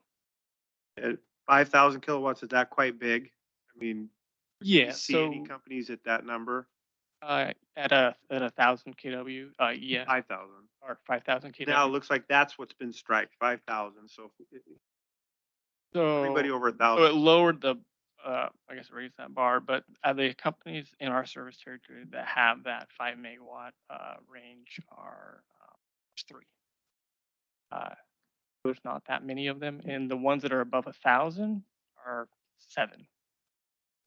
[SPEAKER 1] At 5,000 kilowatts, is that quite big? I mean, do
[SPEAKER 11] Yeah,
[SPEAKER 1] you see any
[SPEAKER 11] so
[SPEAKER 1] companies at that number?
[SPEAKER 11] at a 1,000 kW, yeah,
[SPEAKER 1] 5,000.
[SPEAKER 11] or 5,000 kW.
[SPEAKER 1] Now it looks like that's what's been striked, 5,000. So
[SPEAKER 11] So
[SPEAKER 1] everybody over
[SPEAKER 11] so it
[SPEAKER 1] 1,000.
[SPEAKER 11] lowered the, I guess raised that bar, but the companies in our service territory that have that 5 megawatt range are there's 3. There's not that many of them, and the ones that are above 1,000 are 7.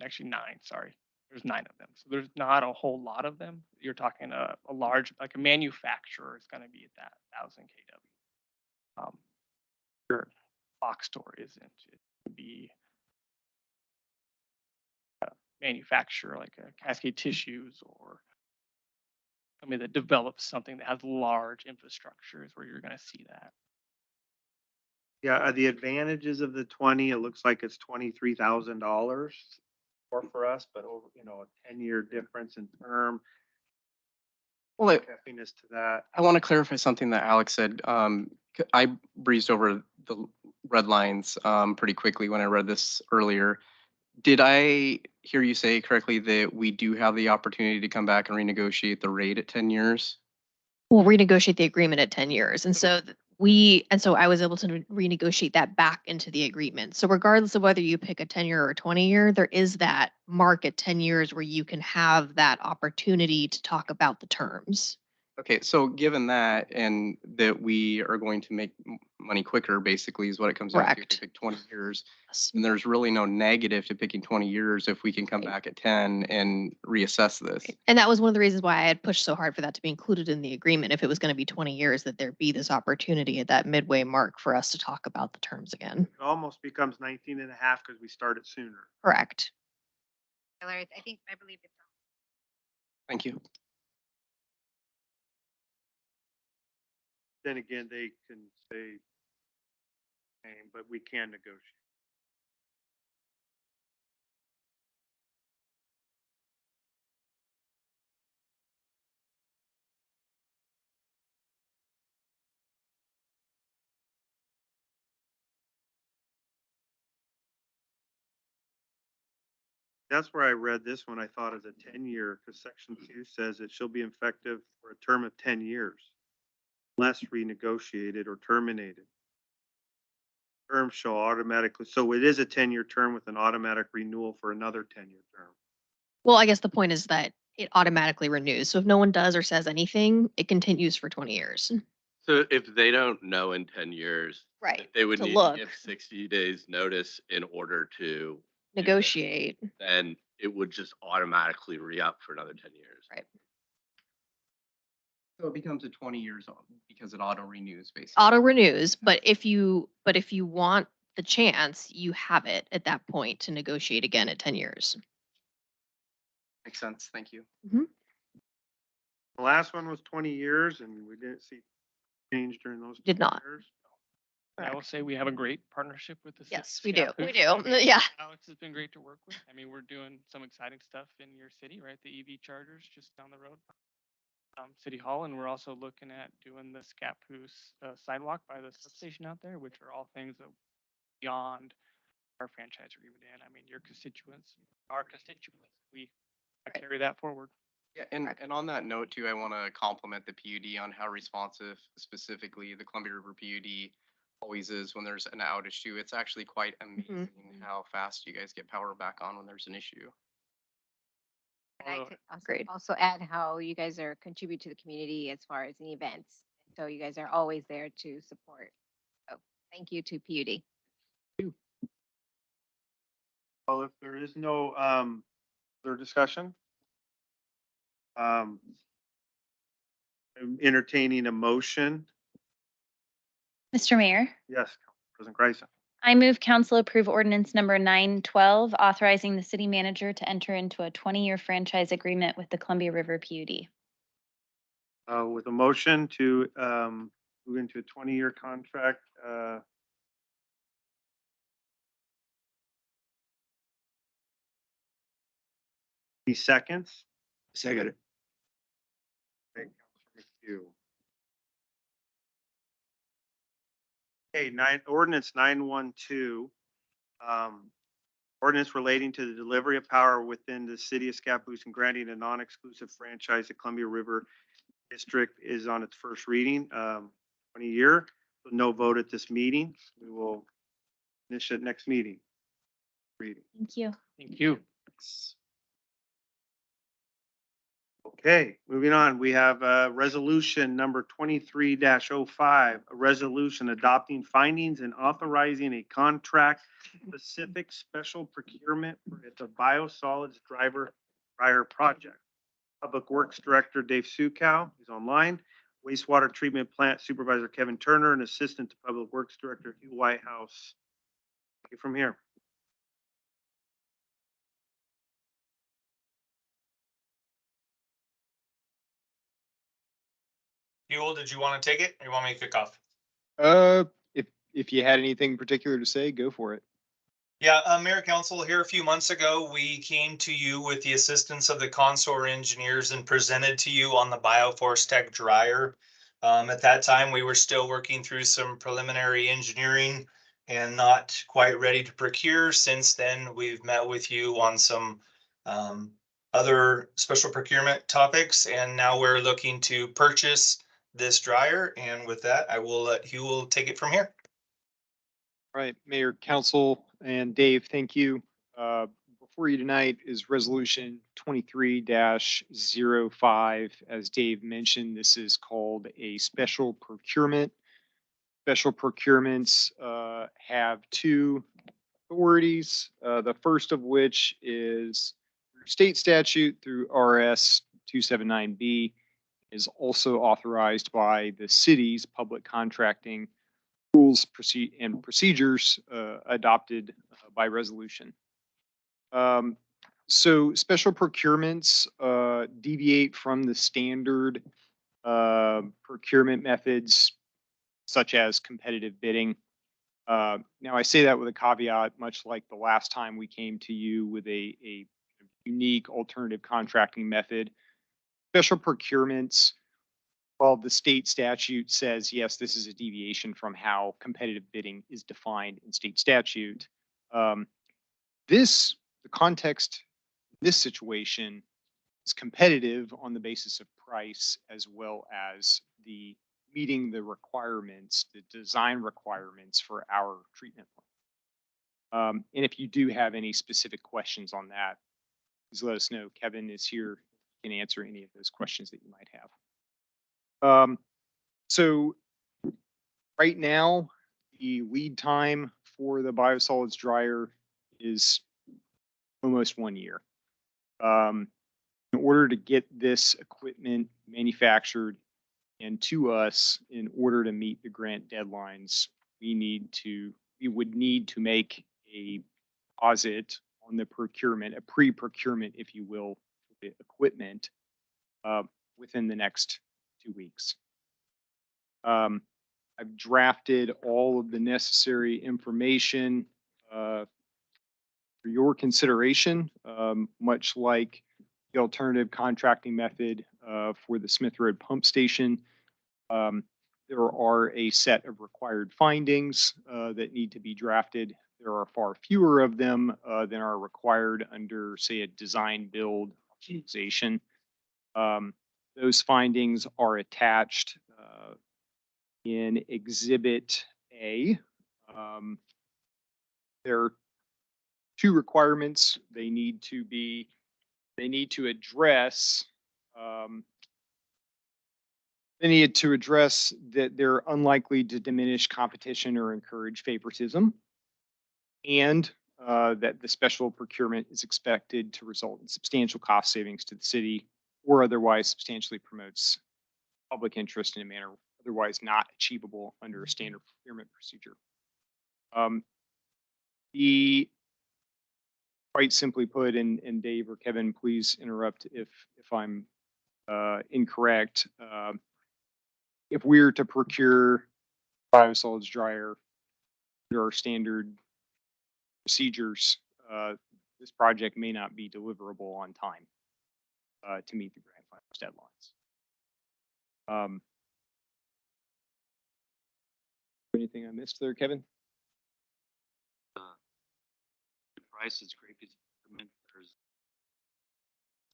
[SPEAKER 11] Actually 9, sorry. There's 9 of them. So there's not a whole lot of them. You're talking a large, like a manufacturer is going to be at that 1,000 kW. Your box store isn't. It would be a manufacturer like a Cascade Tissues or somebody that develops something that has large infrastructure is where you're going to see that.
[SPEAKER 1] Yeah, are the advantages of the 20, it looks like it's $23,000 more for us, but over, a 10-year difference in term.
[SPEAKER 8] Well,
[SPEAKER 1] Happiness to that.
[SPEAKER 8] I want to clarify something that Alex said. I breezed over the red lines pretty quickly when I read this earlier. Did I hear you say correctly that we do have the opportunity to come back and renegotiate the rate at 10 years?
[SPEAKER 9] We'll renegotiate the agreement at 10 years. And so I was able to renegotiate that back into the agreement. So regardless of whether you pick a 10-year or a 20-year, there is that mark at 10 years where you can have that opportunity to talk about the terms.
[SPEAKER 8] Okay, so given that and that we are going to make money quicker, basically is what it comes down to. If
[SPEAKER 9] Correct.
[SPEAKER 8] you pick 20 years,
[SPEAKER 9] Yes.
[SPEAKER 8] and there's really no negative to picking 20 years if we can come
[SPEAKER 9] Right.
[SPEAKER 8] back at 10 and reassess this.
[SPEAKER 9] And that was one of the reasons why I had pushed so hard for that to be included in the agreement. If it was going to be 20 years, that there be this opportunity at that midway mark for us to talk about the terms again.
[SPEAKER 1] It almost becomes 19 and a half because we started sooner.
[SPEAKER 9] Correct.
[SPEAKER 6] I believe it's.
[SPEAKER 8] Thank you.
[SPEAKER 1] Then again, they can say, but we can negotiate. That's where I read this one. I thought as a 10-year, because section 2 says it shall be effective for a term of 10 years, unless renegotiated or terminated. Term shall automatically, so it is a 10-year term with an automatic renewal for another 10-year term.
[SPEAKER 9] Well, I guess the point is that it automatically renews. So if no one does or says anything, it continues for 20 years.
[SPEAKER 10] So if they don't know in 10 years,
[SPEAKER 9] Right.
[SPEAKER 10] they would
[SPEAKER 9] To
[SPEAKER 10] need
[SPEAKER 9] look.
[SPEAKER 10] to give 60 days notice in order to
[SPEAKER 9] Negotiate.
[SPEAKER 10] then it would just automatically re-up for another 10 years.
[SPEAKER 9] Right.
[SPEAKER 8] So it becomes a 20 years old because it auto renews basically.
[SPEAKER 9] Auto renews, but if you want the chance, you have it at that point to negotiate again at 10 years.
[SPEAKER 8] Makes sense. Thank you.
[SPEAKER 1] The last one was 20 years and we didn't see change during those.
[SPEAKER 9] Did
[SPEAKER 1] 20
[SPEAKER 9] not.
[SPEAKER 1] years.
[SPEAKER 11] I will say we have a great partnership with the.
[SPEAKER 9] Yes, we do. We
[SPEAKER 11] Scappoose.
[SPEAKER 9] do. Yeah.
[SPEAKER 11] Alex has been great to work with. I mean, we're doing some exciting stuff in your city, right? The EV chargers just down the road. City Hall, and we're also looking at doing the Scappoose sidewalk by the substation out there, which are all things that beyond our franchise agreement. And I mean, your constituents, our constituents, we carry that forward.
[SPEAKER 8] Yeah, and on that note too, I want to compliment the PUD on how responsive specifically the Columbia River PUD always is when there's an outage too. It's actually quite amazing how fast you guys get power back on when there's an issue.
[SPEAKER 6] And I
[SPEAKER 11] Oh,
[SPEAKER 6] could
[SPEAKER 9] Great.
[SPEAKER 6] also add how you guys are contribute to the community as far as the events. So you guys are always there to support. So thank you to PUD.
[SPEAKER 1] Well, if there is no further discussion, I'm entertaining a motion.
[SPEAKER 2] Mr. Mayor,
[SPEAKER 1] Yes, President Grayson.
[SPEAKER 2] I move council approve ordinance number 912, authorizing the city manager to enter into a 20-year franchise agreement with the Columbia River PUD.
[SPEAKER 1] With a motion to move into a 20-year contract. Any seconds?
[SPEAKER 4] Second.
[SPEAKER 1] Okay, Councilor McHugh. Okay, ordinance 912. Ordinance relating to the delivery of power within the city of Scappoose and granting a non-exclusive franchise to Columbia River District is on its first reading, 20-year. No vote at this meeting. We will finish it next meeting. Reading.
[SPEAKER 2] Thank you.
[SPEAKER 11] Thank you.
[SPEAKER 1] Okay, moving on. We have resolution number 23-05, a resolution adopting findings and authorizing a contract specific special procurement for the biosolids dryer project. Public Works Director Dave Sukow is online. Wastewater Treatment Plant Supervisor Kevin Turner and Assistant to Public Works Director Hugh Whitehouse. Take it from here.
[SPEAKER 12] Buell, did you want to take it or you want me to kick off?
[SPEAKER 13] If you had anything particular to say, go for it.
[SPEAKER 12] Yeah, Mayor Council, here a few months ago, we came to you with the assistance of the Consor engineers and presented to you on the Bioforce Tech dryer. At that time, we were still working through some preliminary engineering and not quite ready to procure. Since then, we've met with you on some other special procurement topics, and now we're looking to purchase this dryer. And with that, I will let Hugh take it from here.
[SPEAKER 13] All right, Mayor, Council, and Dave, thank you. Before you tonight is resolution 23-05. As Dave mentioned, this is called a special procurement. Special procurements have two authorities. The first of which is through state statute through RS 279B, is also authorized by the city's public contracting rules and procedures adopted by resolution. So special procurements deviate from the standard procurement methods such as competitive bidding. Now I say that with a caveat, much like the last time we came to you with a unique alternative contracting method. Special procurements, well, the state statute says, yes, this is a deviation from how competitive bidding is defined in state statute. The context, this situation is competitive on the basis of price as well as the meeting the requirements, the design requirements for our treatment plan. And if you do have any specific questions on that, please let us know. Kevin is here, can answer any of those questions that you might have. So right now, the lead time for the biosolids dryer is almost 1 year. In order to get this equipment manufactured and to us, in order to meet the grant deadlines, we would need to make a deposit on the procurement, a pre-procurement, if you will, for the equipment within the next 2 weeks. I've drafted all of the necessary information for your consideration, much like the alternative contracting method for the Smith Road Pump Station. There are a set of required findings that need to be drafted. There are far fewer of them than are required under, say, a design build authorization. Those findings are attached in Exhibit A. There are two requirements. They need to address that they're unlikely to diminish competition or encourage favoritism, and that the special procurement is expected to result in substantial cost savings to the city or otherwise substantially promotes public interest in a manner otherwise not achievable under a standard procurement procedure. Quite simply put, and Dave or Kevin, please interrupt if I'm incorrect. If we're to procure biosolids dryer, there are standard procedures. This project may not be deliverable on time to meet the grant funders deadlines. Anything I missed there, Kevin?
[SPEAKER 14] The price is great piece of equipment. There's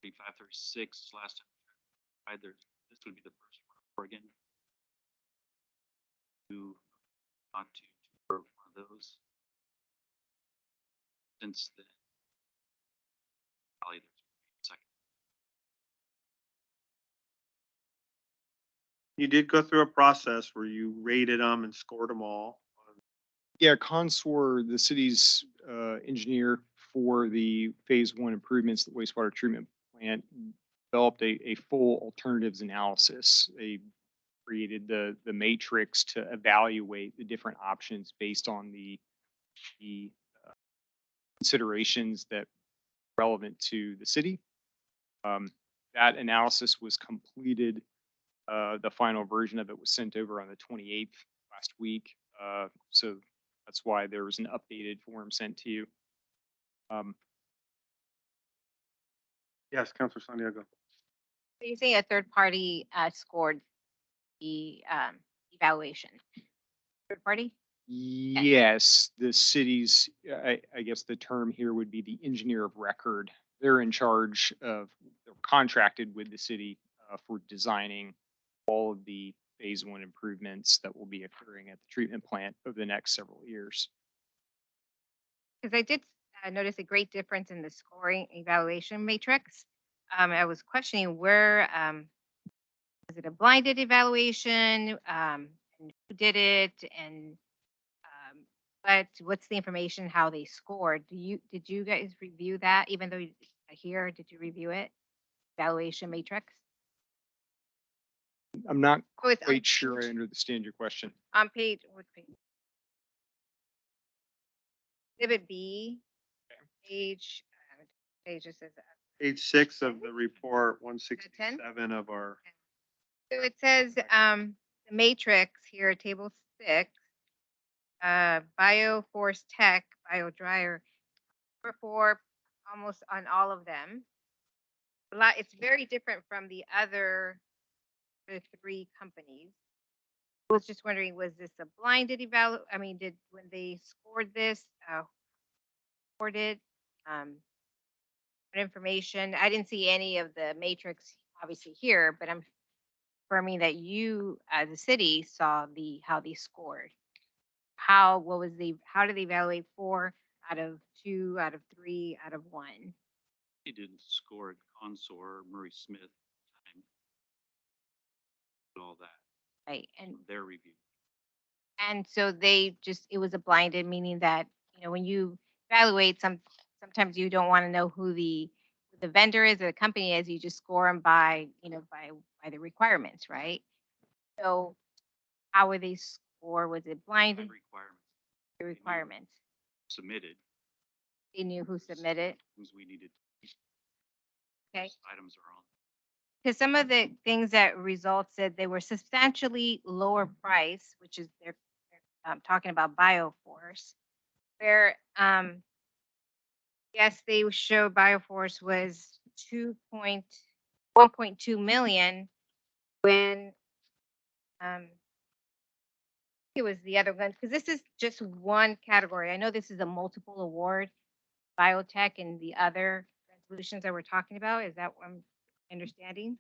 [SPEAKER 14] 3536 last time. This would be the first one in Oregon to want to for one of those. Since then, probably the second.
[SPEAKER 1] You did go through a process where you rated them and scored them all.
[SPEAKER 13] Yeah, Consor, the city's engineer for the phase one improvements, the wastewater treatment plant, developed a full alternatives analysis. They created the matrix to evaluate the different options based on the considerations that are relevant to the city. That analysis was completed. The final version of it was sent over on the 28th last week. So that's why there was an updated form sent to you.
[SPEAKER 1] Yes, Councilor Santiago.
[SPEAKER 6] So you say a third party scored the evaluation. Third party?
[SPEAKER 13] Yes, the city's, I guess the term here would be the engineer of record. They're in charge of, they're contracted with the city for designing all of the phase one improvements that will be occurring at the treatment plant over the next several years.
[SPEAKER 6] Because I did notice a great difference in the scoring evaluation matrix. I was questioning where, was it a blinded evaluation? And who did it? And what's the information, how they scored? Did you guys review that? Even though you're here, did you review it? Evaluation matrix?
[SPEAKER 13] I'm not
[SPEAKER 6] So it's on
[SPEAKER 13] quite sure I
[SPEAKER 6] page-
[SPEAKER 13] understand your question.
[SPEAKER 6] On page, what page? Exhibit B, page, just says,
[SPEAKER 1] Page 6 of the report, 167 of our.
[SPEAKER 6] so it says, the matrix here, table 6, Bioforce Tech, bio dryer, number 4, almost on all of them. It's very different from the other 3 companies. I was just wondering, was this a blinded I mean, when they scored this, scored it, what information? I didn't see any of the matrix obviously here, but I'm confirming that you, as a city, saw how they scored. How did they evaluate 4 out of 2 out of 3 out of 1?
[SPEAKER 14] He didn't score at Consor, Murray Smith time. And all that,
[SPEAKER 6] Right, and
[SPEAKER 14] their review.
[SPEAKER 6] so it was a blinded, meaning that, when you evaluate sometimes you don't want to know who the the vendor is or the company is, you just score them by, by the requirements, right? So how were they score? Was it blind?
[SPEAKER 14] Requirements
[SPEAKER 6] The requirements.
[SPEAKER 14] submitted,
[SPEAKER 6] They knew who submitted.
[SPEAKER 14] things we needed.
[SPEAKER 6] Okay.
[SPEAKER 14] Items are on.
[SPEAKER 6] Because some of the things that results said they were substantially lower price, which is they're talking about Bioforce, where yes, they show Bioforce was 1.2 million when it was the other one, because this is just one category. I know this is a multiple award, biotech and the other resolutions that we're talking about. Is that what I'm understanding?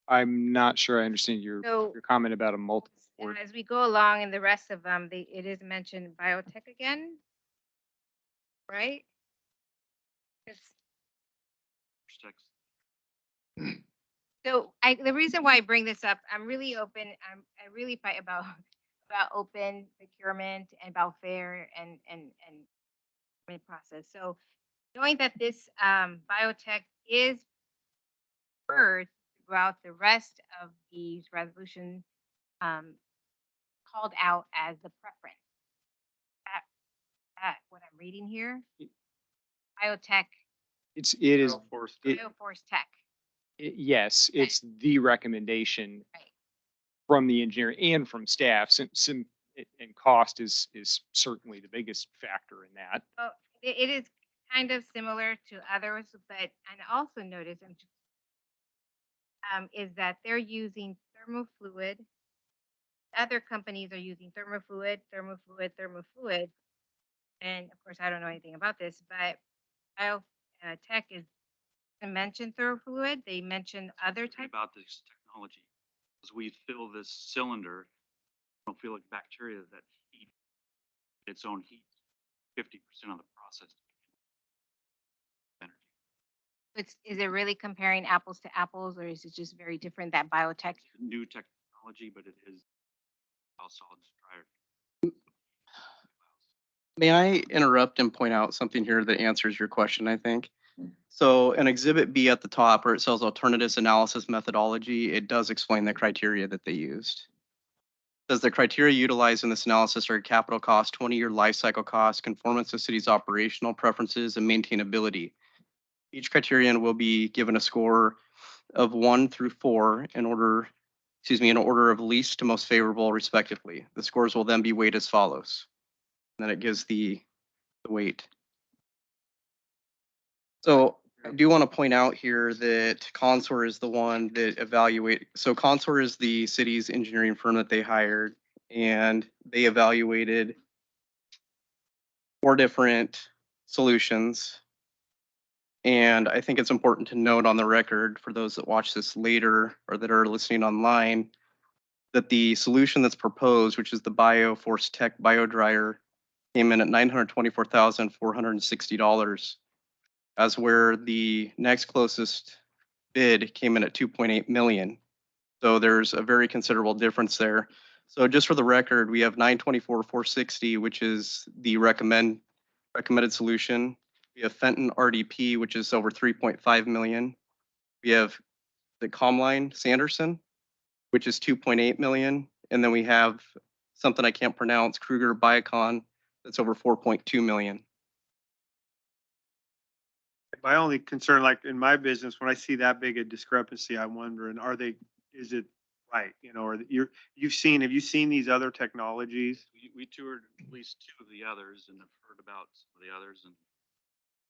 [SPEAKER 13] I'm not sure I understand your
[SPEAKER 6] So
[SPEAKER 13] comment about a multiple award.
[SPEAKER 6] as we go along in the rest of them, it is mentioned biotech again, right? It's- So the reason why I bring this up, I'm really open, I really fight about open procurement and about fair and process. So knowing that this biotech is preferred throughout the rest of these resolution called out as the preference. That what I'm reading here? Biotech,
[SPEAKER 13] It is,
[SPEAKER 1] Bioforce.
[SPEAKER 13] it-
[SPEAKER 6] Bioforce Tech.
[SPEAKER 13] yes, it's the recommendation
[SPEAKER 6] Right.
[SPEAKER 13] from the engineer and from staff. And cost is certainly the biggest factor in that.
[SPEAKER 6] Well, it is kind of similar to others, but and also notice is that they're using thermofluid. Other companies are using thermofluid, and of course I don't know anything about this, but Biotech is mentioned thermofluid. They mentioned other types.
[SPEAKER 14] About this technology, as we fill this cylinder, I don't feel like bacteria that heat its own heat, 50% of the process. Energy.
[SPEAKER 6] Is it really comparing apples to apples, or is it just very different that biotech?
[SPEAKER 14] New technology, but it is biosolids dryer.
[SPEAKER 8] May I interrupt and point out something here that answers your question, I think? So in Exhibit B at the top, where it says alternatives analysis methodology, it does explain the criteria that they used. It says the criteria utilized in this analysis are capital cost, 20-year life cycle cost, conformance to city's operational preferences, and maintainability. Each criterion will be given a score of 1 through 4 in order of least to most favorable respectively. The scores will then be weighted as follows. And then it gives the weight. So I do want to point out here that Consor is the one that so Consor is the city's engineering firm that they hired, and they evaluated 4 different solutions. And I think it's important to note on the record for those that watch this later or that are listening online, that the solution that's proposed, which is the Bioforce Tech BioDryer, came in at $924,460, as where the next closest bid came in at 2.8 million. So there's a very considerable difference there. So just for the record, we have 924,460, which is the recommended solution. We have Fenton RDP, which is over 3.5 million. We have the Comline Sanderson, which is 2.8 million. And then we have something I can't pronounce, Kruger Biocon, that's over 4.2 million.
[SPEAKER 1] My only concern, like in my business, when I see that big a discrepancy, I'm wondering, is it right? Or have you seen these other technologies?
[SPEAKER 14] We toured at least 2 of the others and have heard about some of the others, and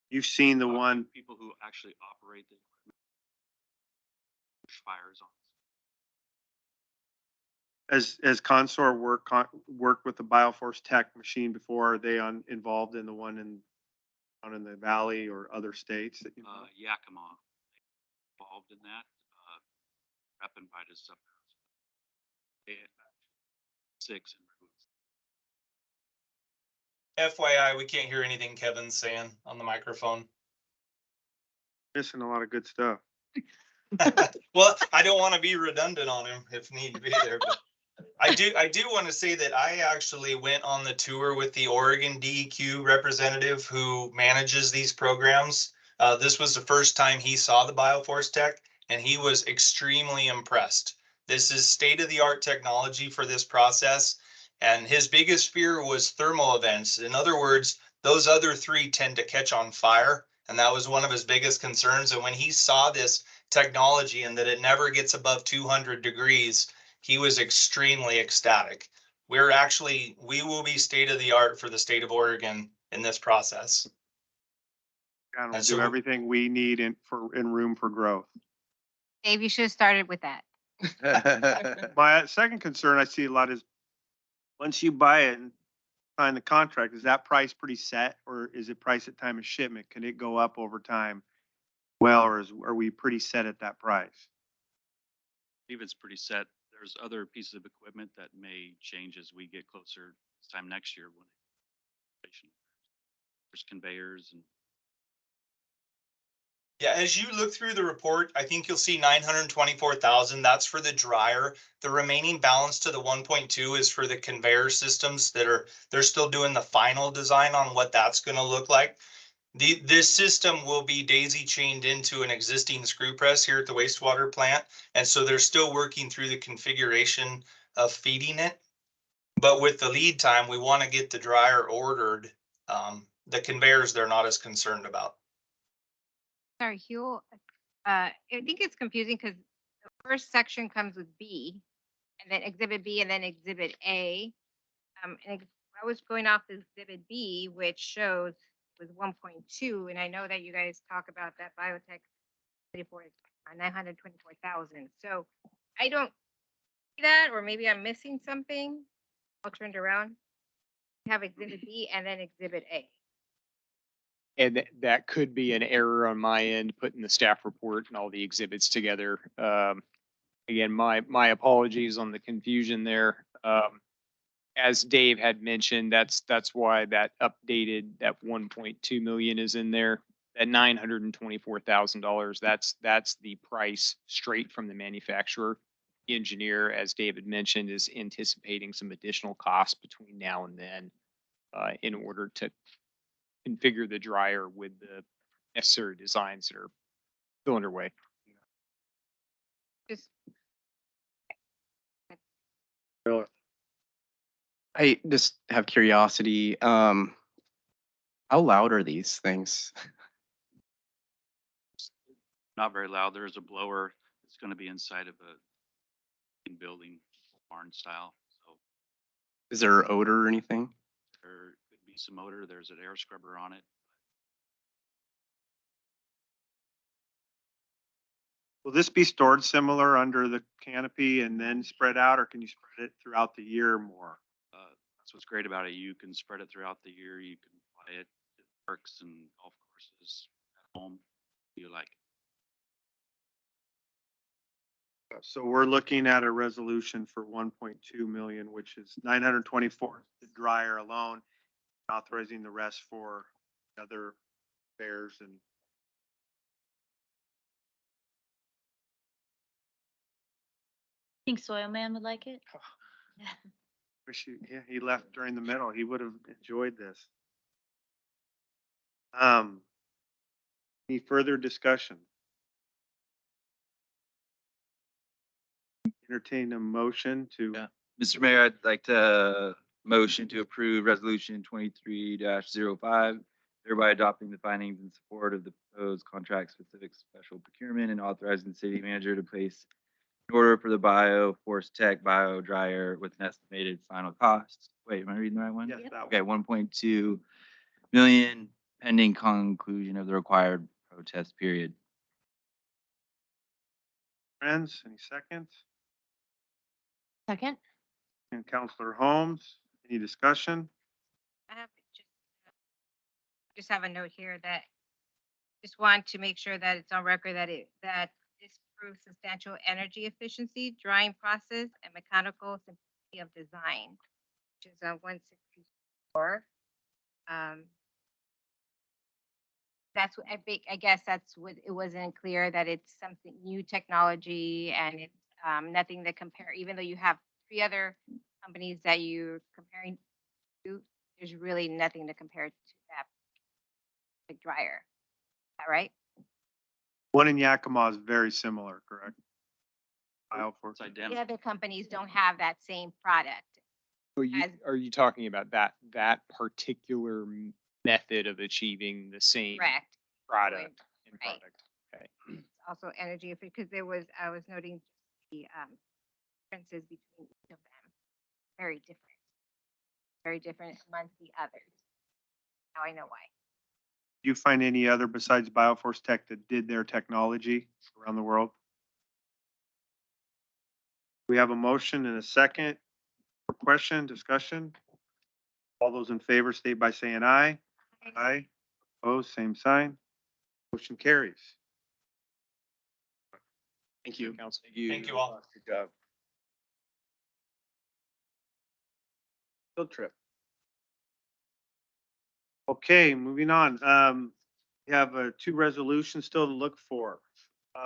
[SPEAKER 1] You've seen the
[SPEAKER 14] talked to
[SPEAKER 1] one,
[SPEAKER 14] people who actually operate the equipment, push fires on.
[SPEAKER 1] as Consor worked with the Bioforce Tech machine before, are they involved in the one down in the valley or other states that you know?
[SPEAKER 14] Yakima involved in that. Rep invited us up. They had 6 in
[SPEAKER 12] FYI, we can't hear anything Kevin's saying on the microphone.
[SPEAKER 1] Missing a lot of good stuff.
[SPEAKER 12] Well, I don't want to be redundant on him if need be there, but I do want to say that I actually went on the tour with the Oregon DEQ representative who manages these programs. This was the first time he saw the Bioforce Tech, and he was extremely impressed. This is state-of-the-art technology for this process, and his biggest fear was thermal events. In other words, those other three tend to catch on fire, and that was one of his biggest concerns. And when he saw this technology and that it never gets above 200 degrees, he was extremely ecstatic. We will be state-of-the-art for the state of Oregon in this process.
[SPEAKER 1] And we'll
[SPEAKER 12] And
[SPEAKER 1] do
[SPEAKER 12] so-
[SPEAKER 1] everything we need in room for growth.
[SPEAKER 6] Dave, you should have started with that.
[SPEAKER 1] My second concern I see a lot is, once you buy it and sign the contract, is that price pretty set, or is it price at time of shipment? Can it go up over time? Well, or are we pretty set at that price?
[SPEAKER 14] I believe it's pretty set. There's other pieces of equipment that may change as we get closer this time next year when there's conveyors and
[SPEAKER 12] Yeah, as you look through the report, I think you'll see 924,000. That's for the dryer. The remaining balance to the 1.2 is for the conveyor systems they're still doing the final design on what that's going to look like. This system will be daisy chained into an existing screw press here at the wastewater plant. And so they're still working through the configuration of feeding it. But with the lead time, we want to get the dryer ordered. The conveyors, they're not as concerned about.
[SPEAKER 6] Sorry, Huel, I think it's confusing because the first section comes with B, and then exhibit B, and then exhibit A. I was going off exhibit B, which shows was 1.2, and I know that you guys talk about that biotech 924,000. So I don't see that, or maybe I'm missing something. I'll turn it around. We have exhibit B and then exhibit A.
[SPEAKER 13] And that could be an error on my end, putting the staff report and all the exhibits together. Again, my apologies on the confusion there. As Dave had mentioned, that's why that updated, that 1.2 million is in there. That $924,000, that's the price straight from the manufacturer. The engineer, as David mentioned, is anticipating some additional costs between now and then in order to configure the dryer with the necessary designs that are still underway.
[SPEAKER 6] Just
[SPEAKER 8] I just have curiosity. How loud are these things?
[SPEAKER 14] not very loud. There is a blower. It's going to be inside of a building barn style. So
[SPEAKER 8] Is there odor or anything?
[SPEAKER 14] there could be some odor. There's an air scrubber on it.
[SPEAKER 1] Will this be stored similar under the canopy and then spread out, or can you spread it throughout the year more?
[SPEAKER 14] That's what's great about it. You can spread it throughout the year. You can apply it at parks and golf courses at home. You like it.
[SPEAKER 1] So we're looking at a resolution for 1.2 million, which is 924, the dryer alone, authorizing the rest for other fairs and.
[SPEAKER 2] Think Soil Man would like it?
[SPEAKER 1] Yeah, he left during the middle. He would have enjoyed this. Any further discussion? Entertain a motion to.
[SPEAKER 5] Yeah. Mr. Mayor, I'd like to motion to approve resolution 23-05, thereby adopting the findings in support of the proposed contract specific special procurement and authorizing the city manager to place an order for the Bioforce Tech bio dryer with an estimated final cost. Wait, am I reading the right one?
[SPEAKER 1] Yes, that
[SPEAKER 5] Okay, 1.2 million pending conclusion of the required protest period.
[SPEAKER 1] Friends, any seconds?
[SPEAKER 9] Second?
[SPEAKER 1] And Counselor Holmes, any discussion?
[SPEAKER 6] I have just have a note here that just want to make sure that it's on record that that this proves substantial energy efficiency, drying process, and mechanical simplicity of design, which is on 164. That's what I guess that's what it wasn't clear that it's something new technology and it's nothing to compare, even though you have 3 other companies that you're comparing to, there's really nothing to compare to that big dryer. All right.
[SPEAKER 1] One in Yakima is very similar, correct? BioForce.
[SPEAKER 14] It's
[SPEAKER 6] The
[SPEAKER 14] identical.
[SPEAKER 6] other companies don't have that same product. As-
[SPEAKER 13] Are you talking about that particular method of achieving the same
[SPEAKER 6] Correct.
[SPEAKER 13] product and
[SPEAKER 6] Right.
[SPEAKER 13] product? Okay.
[SPEAKER 6] Also energy, because I was noting the differences between each of them. Very different amongst the others. Now I know why.
[SPEAKER 1] Do you find any other besides BioForce Tech that did their technology around the world? We have a motion and a second. Question, discussion? All those in favor state by saying aye. Aye. Opposed, same sign. Motion carries.
[SPEAKER 8] Thank you.
[SPEAKER 13] Council.
[SPEAKER 12] Thank you all.
[SPEAKER 1] Good job. Field trip. Okay, moving on. We have two resolutions still to look for. We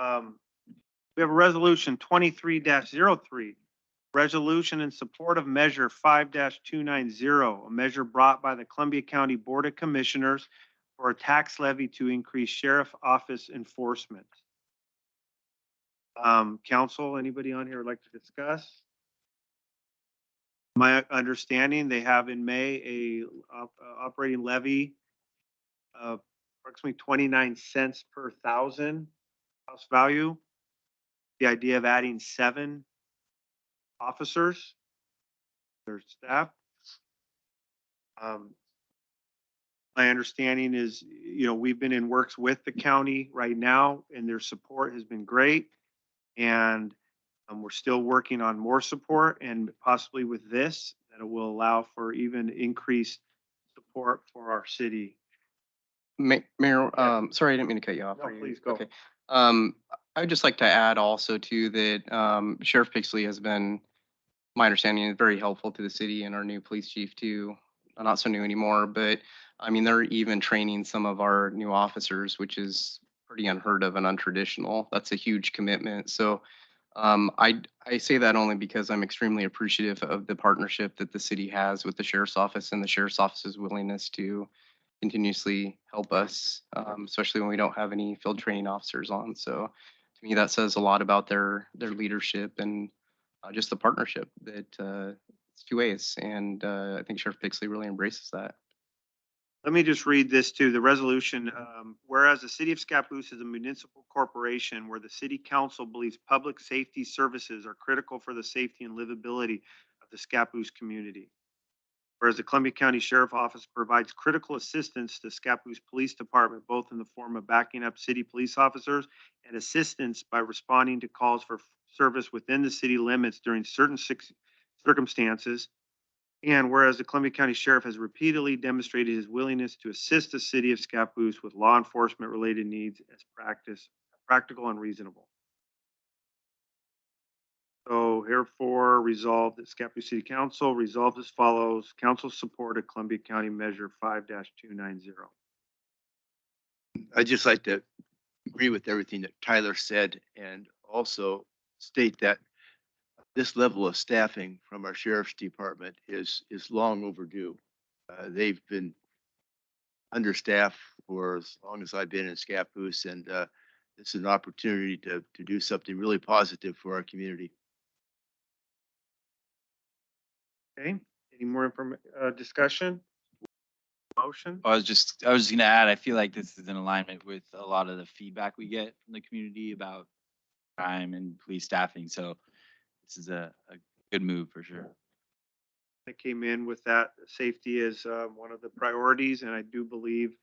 [SPEAKER 1] have a resolution 23-03. Resolution in support of measure 5-290, a measure brought by the Columbia County Board of Commissioners for a tax levy to increase sheriff office enforcement. Council, anybody on here would like to discuss? My understanding, they have in May a operating levy of approximately 29 cents per thousand house value. The idea of adding 7 officers, their staff. My understanding is, we've been in works with the county right now and their support has been great. And we're still working on more support and possibly with this, that it will allow for even increased support for our city.
[SPEAKER 8] Mayor,
[SPEAKER 1] Yeah.
[SPEAKER 8] sorry, I didn't mean to cut you off.
[SPEAKER 1] No,
[SPEAKER 8] Are you-
[SPEAKER 1] please go.
[SPEAKER 8] Okay. I'd just like to add also too that Sheriff Pixley has been, my understanding, is very helpful to the city and our new police chief too. Not so new anymore, but I mean, they're even training some of our new officers, which is pretty unheard of and untraditional. That's a huge commitment. So I say that only because I'm extremely appreciative of the partnership that the city has with the sheriff's office and the sheriff's office's willingness to continuously help us, especially when we don't have any field training officers on. So to me, that says a lot about their leadership and just the partnership that it's two ways. And I think Sheriff Pixley really embraces that.
[SPEAKER 1] Let me just read this too. The resolution, whereas the city of Scappoose is a municipal corporation where the city council believes public safety services are critical for the safety and livability of the Scappoose community. Whereas the Columbia County Sheriff Office provides critical assistance to Scappoose Police Department, both in the form of backing up city police officers and assistance by responding to calls for service within the city limits during certain circumstances. And whereas the Columbia County Sheriff has repeatedly demonstrated his willingness to assist the city of Scappoose with law enforcement related needs as practical and reasonable. So herefore resolved that Scappoose City Council resolved as follows. Council supported Columbia County Measure 5-290.
[SPEAKER 4] I'd just like to agree with everything that Tyler said and also state that this level of staffing from our sheriff's department is long overdue. They've been understaffed for as long as I've been in Scappoose, and this is an opportunity to do something really positive for our community.
[SPEAKER 1] Okay, any more discussion? Motion?
[SPEAKER 5] I was just gonna add, I feel like this is in alignment with a lot of the feedback we get from the community about crime and police staffing. So this is a good move for sure.
[SPEAKER 1] I came in with that safety as one of the priorities, and I do believe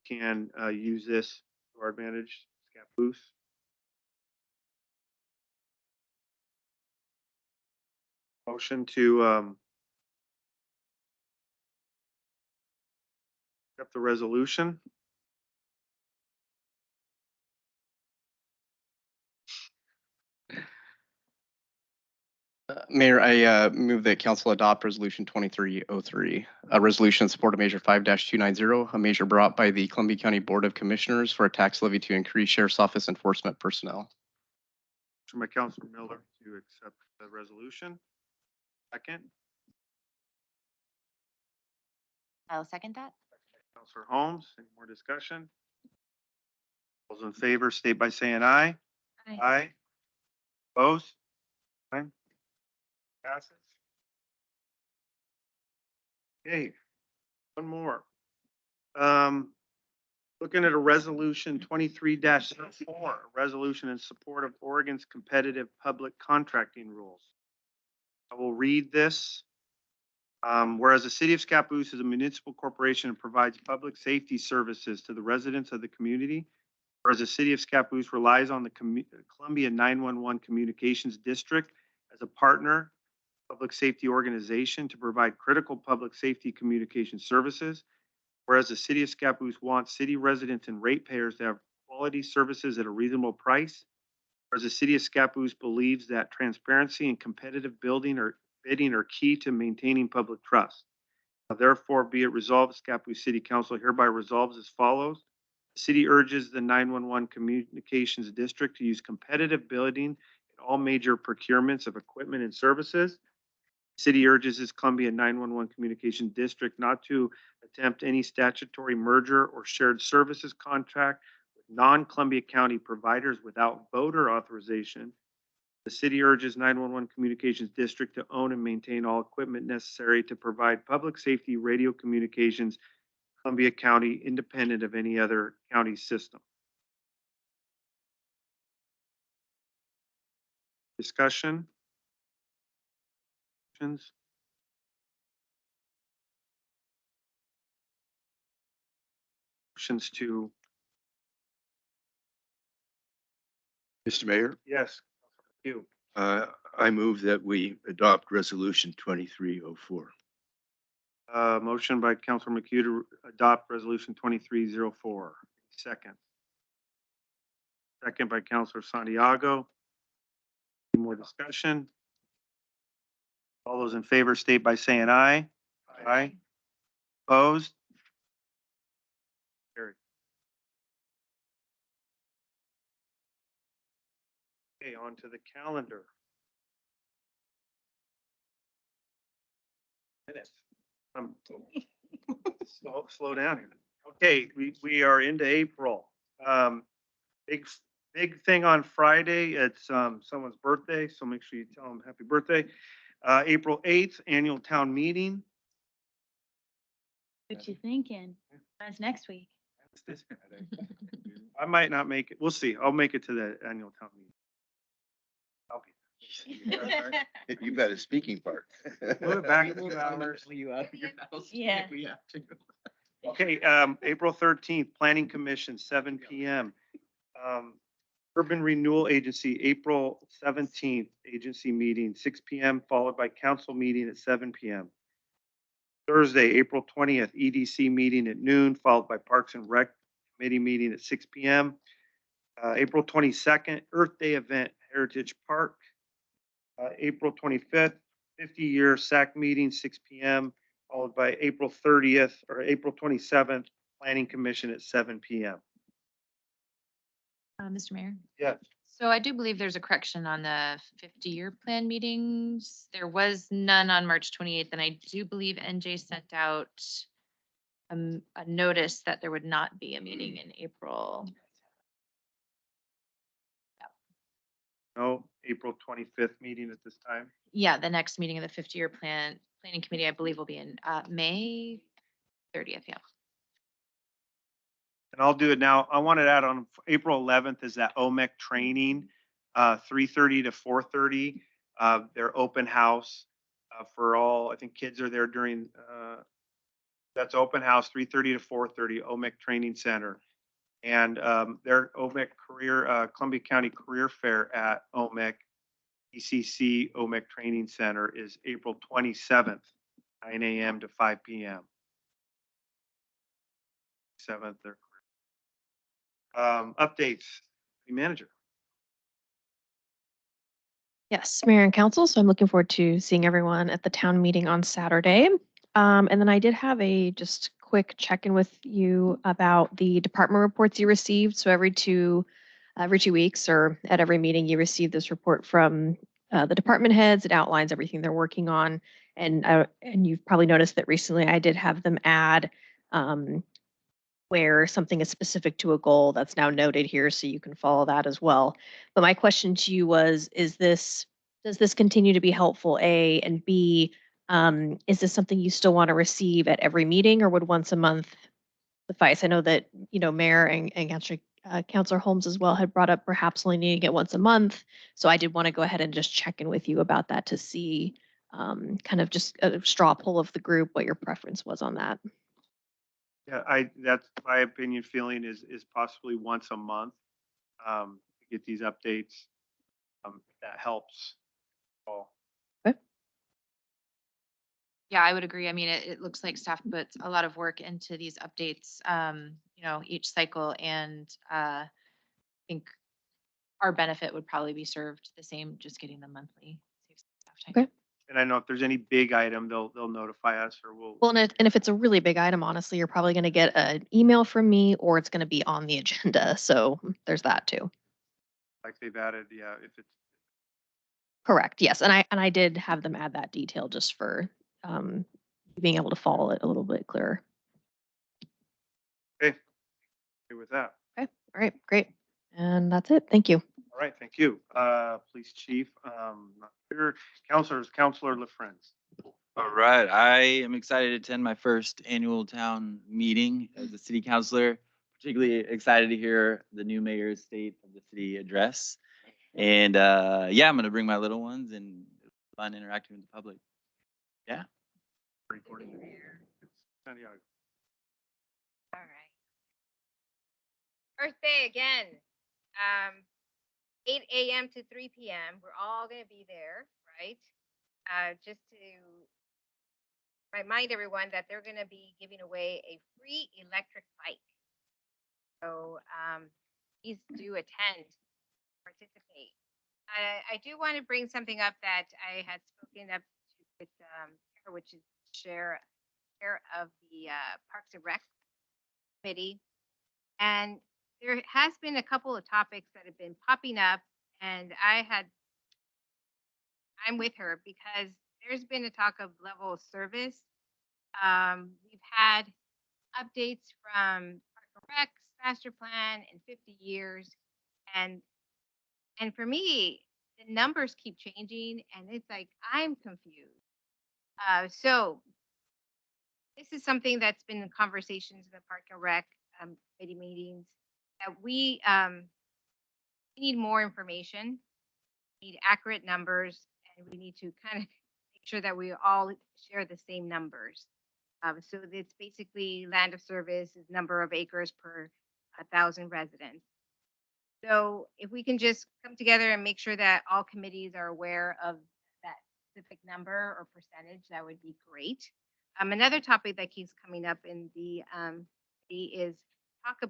[SPEAKER 1] can use this to our advantage, Scappoose. Motion to accept the resolution.
[SPEAKER 8] Mayor, I move that council adopt resolution 2303, a resolution in support of measure 5-290, a measure brought by the Columbia County Board of Commissioners for a tax levy to increase sheriff's office enforcement personnel.
[SPEAKER 1] Motion by Councilor Miller to accept the resolution. Second,
[SPEAKER 7] I'll second that.
[SPEAKER 1] Councilor Holmes, any more discussion? Those in favor, state by saying aye.
[SPEAKER 2] Aye.
[SPEAKER 1] Aye. Opposed? Aye. Passes. Okay, one more. Looking at a resolution 23-04, a resolution in support of Oregon's competitive public contracting rules. I will read this. Whereas the city of Scappoose is a municipal corporation and provides public safety services to the residents of the community. Whereas the city of Scappoose relies on the Columbia 911 Communications District as a partner public safety organization to provide critical public safety communication services. Whereas the city of Scappoose wants city residents and ratepayers to have quality services at a reasonable price. Whereas the city of Scappoose believes that transparency and competitive bidding are key to maintaining public trust. Now, therefore, be it resolved, the Scappoose City Council hereby resolves as follows. The city urges the 911 Communications District to use competitive bidding in all major procurements of equipment and services. City urges its Columbia 911 Communications District not to attempt any statutory merger or shared services contract with non-Columbia County providers without voter authorization. The city urges 911 Communications District to own and maintain all equipment necessary to provide public safety radio communications in Columbia County, independent of any other county system. Discussion? Questions? Motions to,
[SPEAKER 4] Mr. Mayor,
[SPEAKER 1] yes, you.
[SPEAKER 4] I move that we adopt resolution 2304.
[SPEAKER 1] Motion by Councilor McHugh to adopt resolution 2304. Second. Second by Councilor Santiago. Any more discussion? All those in favor state by saying aye. Aye. Opposed? Carried. Okay, on to the calendar. Minutes. Slow down here. Okay, we are into April. Big thing on Friday. It's someone's birthday, so make sure you tell them happy birthday. April 8th, annual town meeting.
[SPEAKER 2] What you thinking? That's next week.
[SPEAKER 1] I might not make it. We'll see. I'll make it to the annual town meeting. I'll be
[SPEAKER 4] You got a speaking part.
[SPEAKER 1] Move it back 2 hours.
[SPEAKER 2] Yeah.
[SPEAKER 1] Okay, April 13th, Planning Commission, 7 PM. Urban Renewal Agency, April 17th, agency meeting, 6 PM, followed by council meeting at 7 PM. Thursday, April 20th, EDC meeting at noon, followed by Parks and Rec Committee meeting at 6 PM. April 22nd, Earth Day event, Heritage Park. April 25th, 50-year SAC meeting, 6 PM, followed by April 30th or April 27th, Planning Commission at 7 PM.
[SPEAKER 7] Mr. Mayor?
[SPEAKER 1] Yes.
[SPEAKER 7] So I do believe there's a correction on the 50-year plan meetings. There was none on March 28th, and I do believe NJ sent out a notice that there would not be a meeting in April.
[SPEAKER 1] No, April 25th meeting at this time.
[SPEAKER 7] Yeah, the next meeting of the 50-year planning committee, I believe, will be in May 30th, yeah.
[SPEAKER 1] And I'll do it now. I want to add on April 11th is that OMEC training, 3:30 to 4:30. Their open house for all, I think kids are there during, that's open house, 3:30 to 4:30, OMEC Training Center. And their OMEC career, Columbia County Career Fair at OMEC, ECC OMEC Training Center is April 27th, 9 AM to 5 PM. 7th, their updates, the manager.
[SPEAKER 9] Yes, Mayor and Council. So I'm looking forward to seeing everyone at the town meeting on Saturday. And then I did have a just quick check-in with you about the department reports you received. So every two weeks or at every meeting, you receive this report from the department heads. It outlines everything they're working on. And you've probably noticed that recently I did have them add where something is specific to a goal that's now noted here, so you can follow that as well. But my question to you was, does this continue to be helpful, A, and B, is this something you still want to receive at every meeting, or would once a month suffice? I know that, Mayor and Councilor Holmes as well had brought up perhaps only needing it once a month. So I did want to go ahead and just check in with you about that to see kind of just a straw poll of the group, what your preference was on that.
[SPEAKER 1] Yeah, that's my opinion, feeling is possibly once a month, to get these updates. That helps. Oh,
[SPEAKER 7] Yeah, I would agree. I mean, it looks like staff puts a lot of work into these updates, each cycle, and I think our benefit would probably be served the same, just getting them monthly. Saves staff time.
[SPEAKER 9] Okay.
[SPEAKER 1] and I know if there's any big item, they'll notify us or
[SPEAKER 9] Well, and if it's a really big item, honestly, you're probably going to get an email from me or it's going to be on the agenda. So there's that too.
[SPEAKER 1] like they've added, yeah, if it's,
[SPEAKER 9] Correct. Yes. And I did have them add that detail just for being able to follow it a little bit clearer.
[SPEAKER 1] okay with that.
[SPEAKER 9] Okay. All right. Great. And that's it. Thank you.
[SPEAKER 1] All right, thank you. Police chief, not here. Counselor LaFrance.
[SPEAKER 5] All right, I am excited to attend my first annual town meeting as a city councilor. Particularly excited to hear the new mayor's state of the city address. And yeah, I'm gonna bring my little ones and it's fun interacting with the public. Yeah.
[SPEAKER 1] Recording. Santiago.
[SPEAKER 6] All right. First day again. 8 a.m. to 3 p.m. We're all going to be there, right? Just to remind everyone that they're going to be giving away a free electric bike. So please do attend, participate. I do want to bring something up that I had spoken up to with Kara, which is chair of the Parks and Rec committee. And there has been a couple of topics that have been popping up, and I'm with her because there's been a talk of level of service. We've had updates from Park and Rec master plan in 50 years, and for me, the numbers keep changing, and it's like I'm confused. So this is something that's been in conversations in the Park and Rec committee meetings, that we need more information, we need accurate numbers, and we need to kind of make sure that we all share the same numbers. So it's basically land of service is number of acres per 1,000 residents. So if we can just come together and make sure that all committees are aware of that specific number or percentage, that would be great. Another topic that keeps coming up in the is talk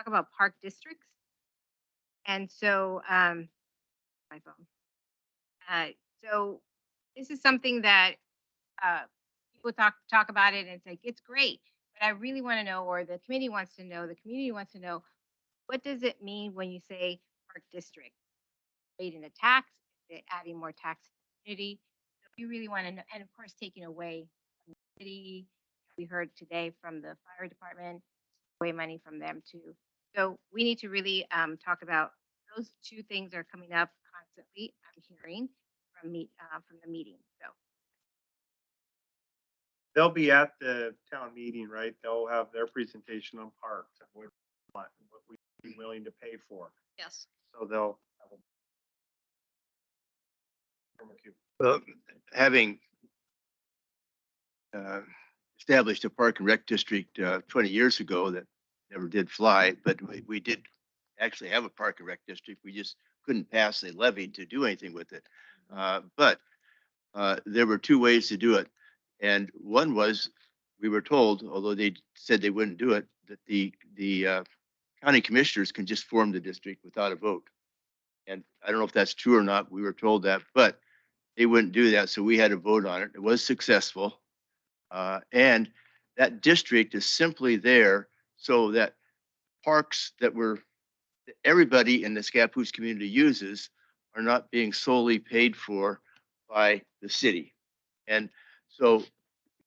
[SPEAKER 6] about park districts. And so, my phone. So this is something that people talk about it, and it's like it's great, but I really want to know, or the committee wants to know, the community wants to know, what does it mean when you say park district? Raising a tax, is it adding more tax to the community? So if you really want to know, and of course taking away from the city. We heard today from the fire department, away money from them too. So we need to really talk about those two things are coming up constantly. I'm hearing from the meeting. So
[SPEAKER 1] They'll be at the town meeting, right? They'll have their presentation on parks and what we'd be willing to pay for.
[SPEAKER 9] Yes.
[SPEAKER 1] So they'll have
[SPEAKER 4] Well, having established a park and rec district 20 years ago that never did fly, but we did actually have a park and rec district. We just couldn't pass a levy to do anything with it. But there were two ways to do it. And one was, we were told, although they said they wouldn't do it, that the county commissioners can just form the district without a vote. And I don't know if that's true or not. We were told that, but they wouldn't do that. So we had to vote on it. It was successful. And that district is simply there so that parks that everybody in the Scappoose community uses are not being solely paid for by the city. And so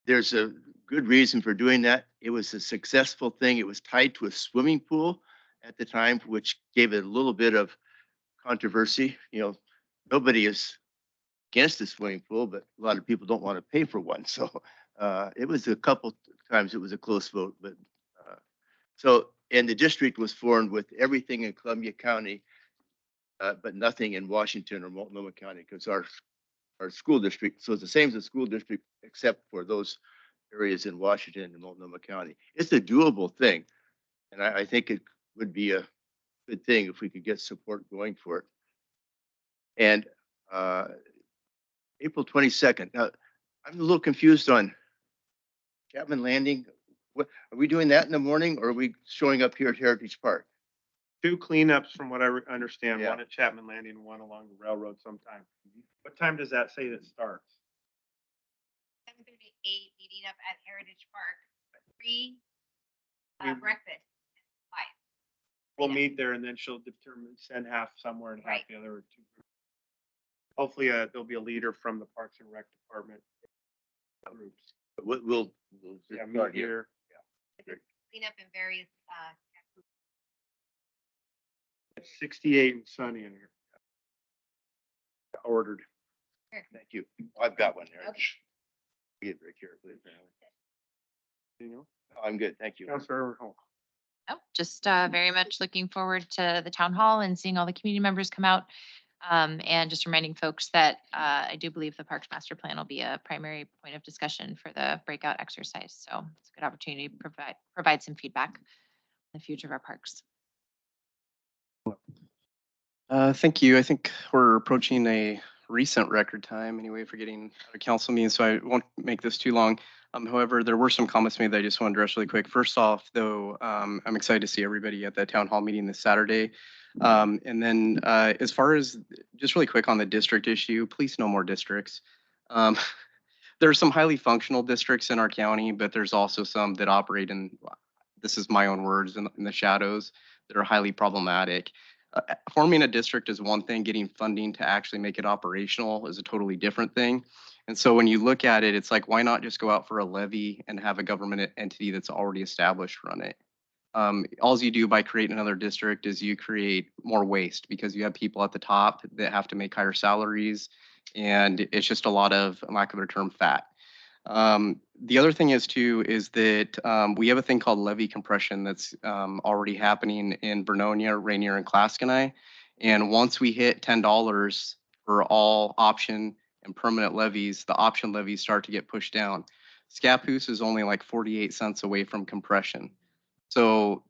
[SPEAKER 4] there's a good reason for doing that. It was a successful thing. It was tied to a swimming pool at the time, which gave it a little bit of controversy. You know, nobody is against a swimming pool, but a lot of people don't want to pay for one. So it was a couple times it was a close vote, but and the district was formed with everything in Columbia County, but nothing in Washington or Multnomah County because our school district, so it's the same as the school district, except for those areas in Washington and Multnomah County. It's a doable thing. And I think it would be a good thing if we could get support going for it. And April 22nd. Now, I'm a little confused on Chapman Landing. What, are we doing that in the morning or are we showing up here at Heritage Park?
[SPEAKER 1] 2 cleanups from what I understand,
[SPEAKER 4] Yeah.
[SPEAKER 1] one at Chapman Landing and one along the railroad sometime. What time does that say that starts?
[SPEAKER 6] 7:38, meeting up at Heritage Park, free
[SPEAKER 1] We-
[SPEAKER 6] breakfast.
[SPEAKER 1] We'll meet there and then she'll send half somewhere and half
[SPEAKER 6] Right.
[SPEAKER 1] the other 2 groups. Hopefully, there'll be a leader from the Parks and Rec Department groups.
[SPEAKER 4] We'll
[SPEAKER 1] Yeah,
[SPEAKER 4] start
[SPEAKER 1] meet here.
[SPEAKER 6] Clean up in various,
[SPEAKER 1] It's 68 and sunny in here. Ordered.
[SPEAKER 4] Thank you. I've got one there.
[SPEAKER 6] Okay.
[SPEAKER 4] Get very carefully, apparently.
[SPEAKER 1] You know,
[SPEAKER 4] I'm good. Thank you.
[SPEAKER 1] Councilor Overholm.
[SPEAKER 7] Oh, just very much looking forward to the town hall and seeing all the community members come out. And just reminding folks that I do believe the Parks Master Plan will be a primary point of discussion for the breakout exercise. So it's a good opportunity to provide some feedback on the future of our parks.
[SPEAKER 8] Thank you. I think we're approaching a recent record time anyway for getting out of council meetings, so I won't make this too long. However, there were some comments made that I just want to address really quick. First off, though, I'm excited to see everybody at the town hall meeting this Saturday. And then as far as just really quick on the district issue, please no more districts. There are some highly functional districts in our county, but there's also some that operate in, this is my own words, in the shadows that are highly problematic. Forming a district is one thing, getting funding to actually make it operational is a totally different thing. And so when you look at it, it's like, why not just go out for a levy and have a government entity that's already established run it? All you do by creating another district is you create more waste because you have people at the top that have to make higher salaries. And it's just a lot of, lack of a term, fat. The other thing is too, is that we have a thing called levy compression that's already happening in Vernonia, Rainier, and Claskenai. And once we hit $10 for all option and permanent levies, the option levies start to get pushed down. Scappoose is only like 48 cents away from compression. So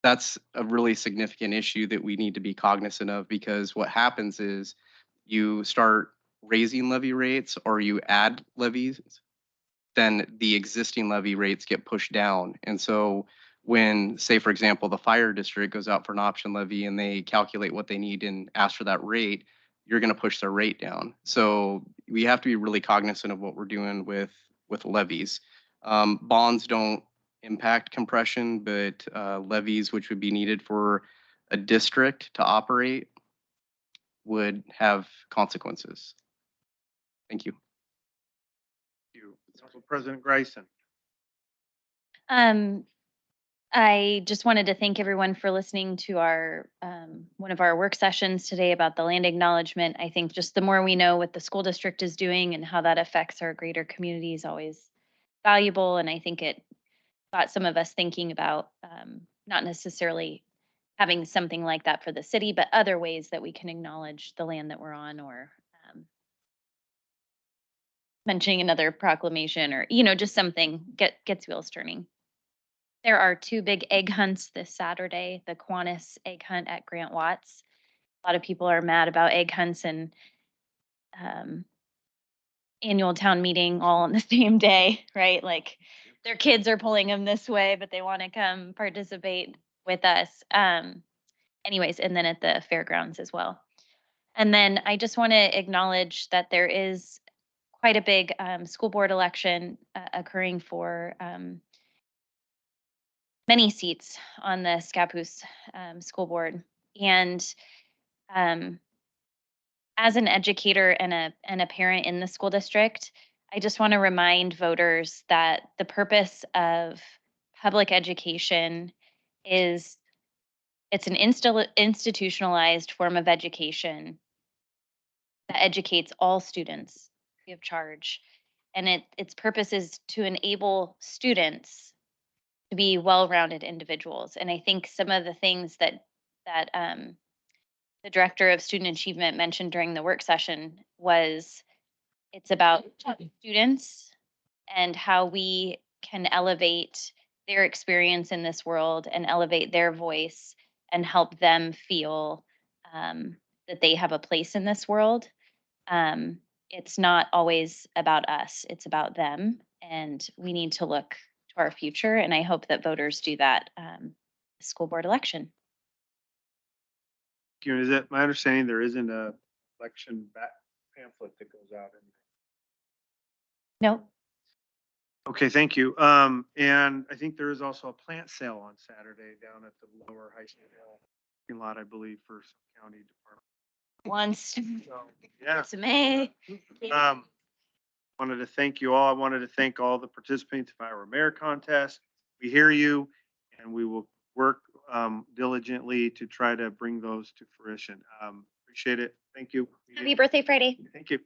[SPEAKER 8] that's a really significant issue that we need to be cognizant of, because what happens is you start raising levy rates or you add levies, then the existing levy rates get pushed down. And so when, say, for example, the fire district goes out for an option levy and they calculate what they need and ask for that rate, you're going to push their rate down. So we have to be really cognizant of what we're doing with levies. Bonds don't impact compression, but levies, which would be needed for a district to operate, would have consequences. Thank you.
[SPEAKER 1] Council President Grayson.
[SPEAKER 2] I just wanted to thank everyone for listening to our one of our work sessions today about the land acknowledgement. I think just the more we know what the school district is doing and how that affects our greater community is always valuable. And I think it got some of us thinking about not necessarily having something like that for the city, but other ways that we can acknowledge the land that we're on, or mentioning another proclamation, or, just something gets wheels turning. There are 2 big egg hunts this Saturday, the Kiwanis egg hunt at Grant Watts. A lot of people are mad about egg hunts and annual town meeting all on the same day, right? Like their kids are pulling them this way, but they want to come participate with us. Anyways, and then at the fairgrounds as well. And then I just want to acknowledge that there is quite a big school board election occurring for many seats on the Scappoose school board. And as an educator and a parent in the school district, I just want to remind voters that the purpose of public education is, it's an institutionalized form of education that educates all students free of charge. And its purpose is to enable students to be well-rounded individuals. And I think some of the things that the director of student achievement mentioned during the work session was it's about students and how we can elevate their experience in this world and elevate their voice and help them feel that they have a place in this world. It's not always about us, it's about them. And we need to look to our future. And I hope that voters do that school board election.
[SPEAKER 1] Is it my understanding there isn't a election pamphlet that goes out?
[SPEAKER 2] No.
[SPEAKER 1] Okay, thank you. And I think there is also a plant sale on Saturday down at the lower high school parking lot, I believe, for some county department.
[SPEAKER 2] Once.
[SPEAKER 1] So, yeah.
[SPEAKER 2] It's May.
[SPEAKER 1] Wanted to thank you all. I wanted to thank all the participants of our mayor contest. We hear you and we will work diligently to try to bring those to fruition. Appreciate it. Thank you.
[SPEAKER 2] Happy birthday, Friday.
[SPEAKER 1] Thank you.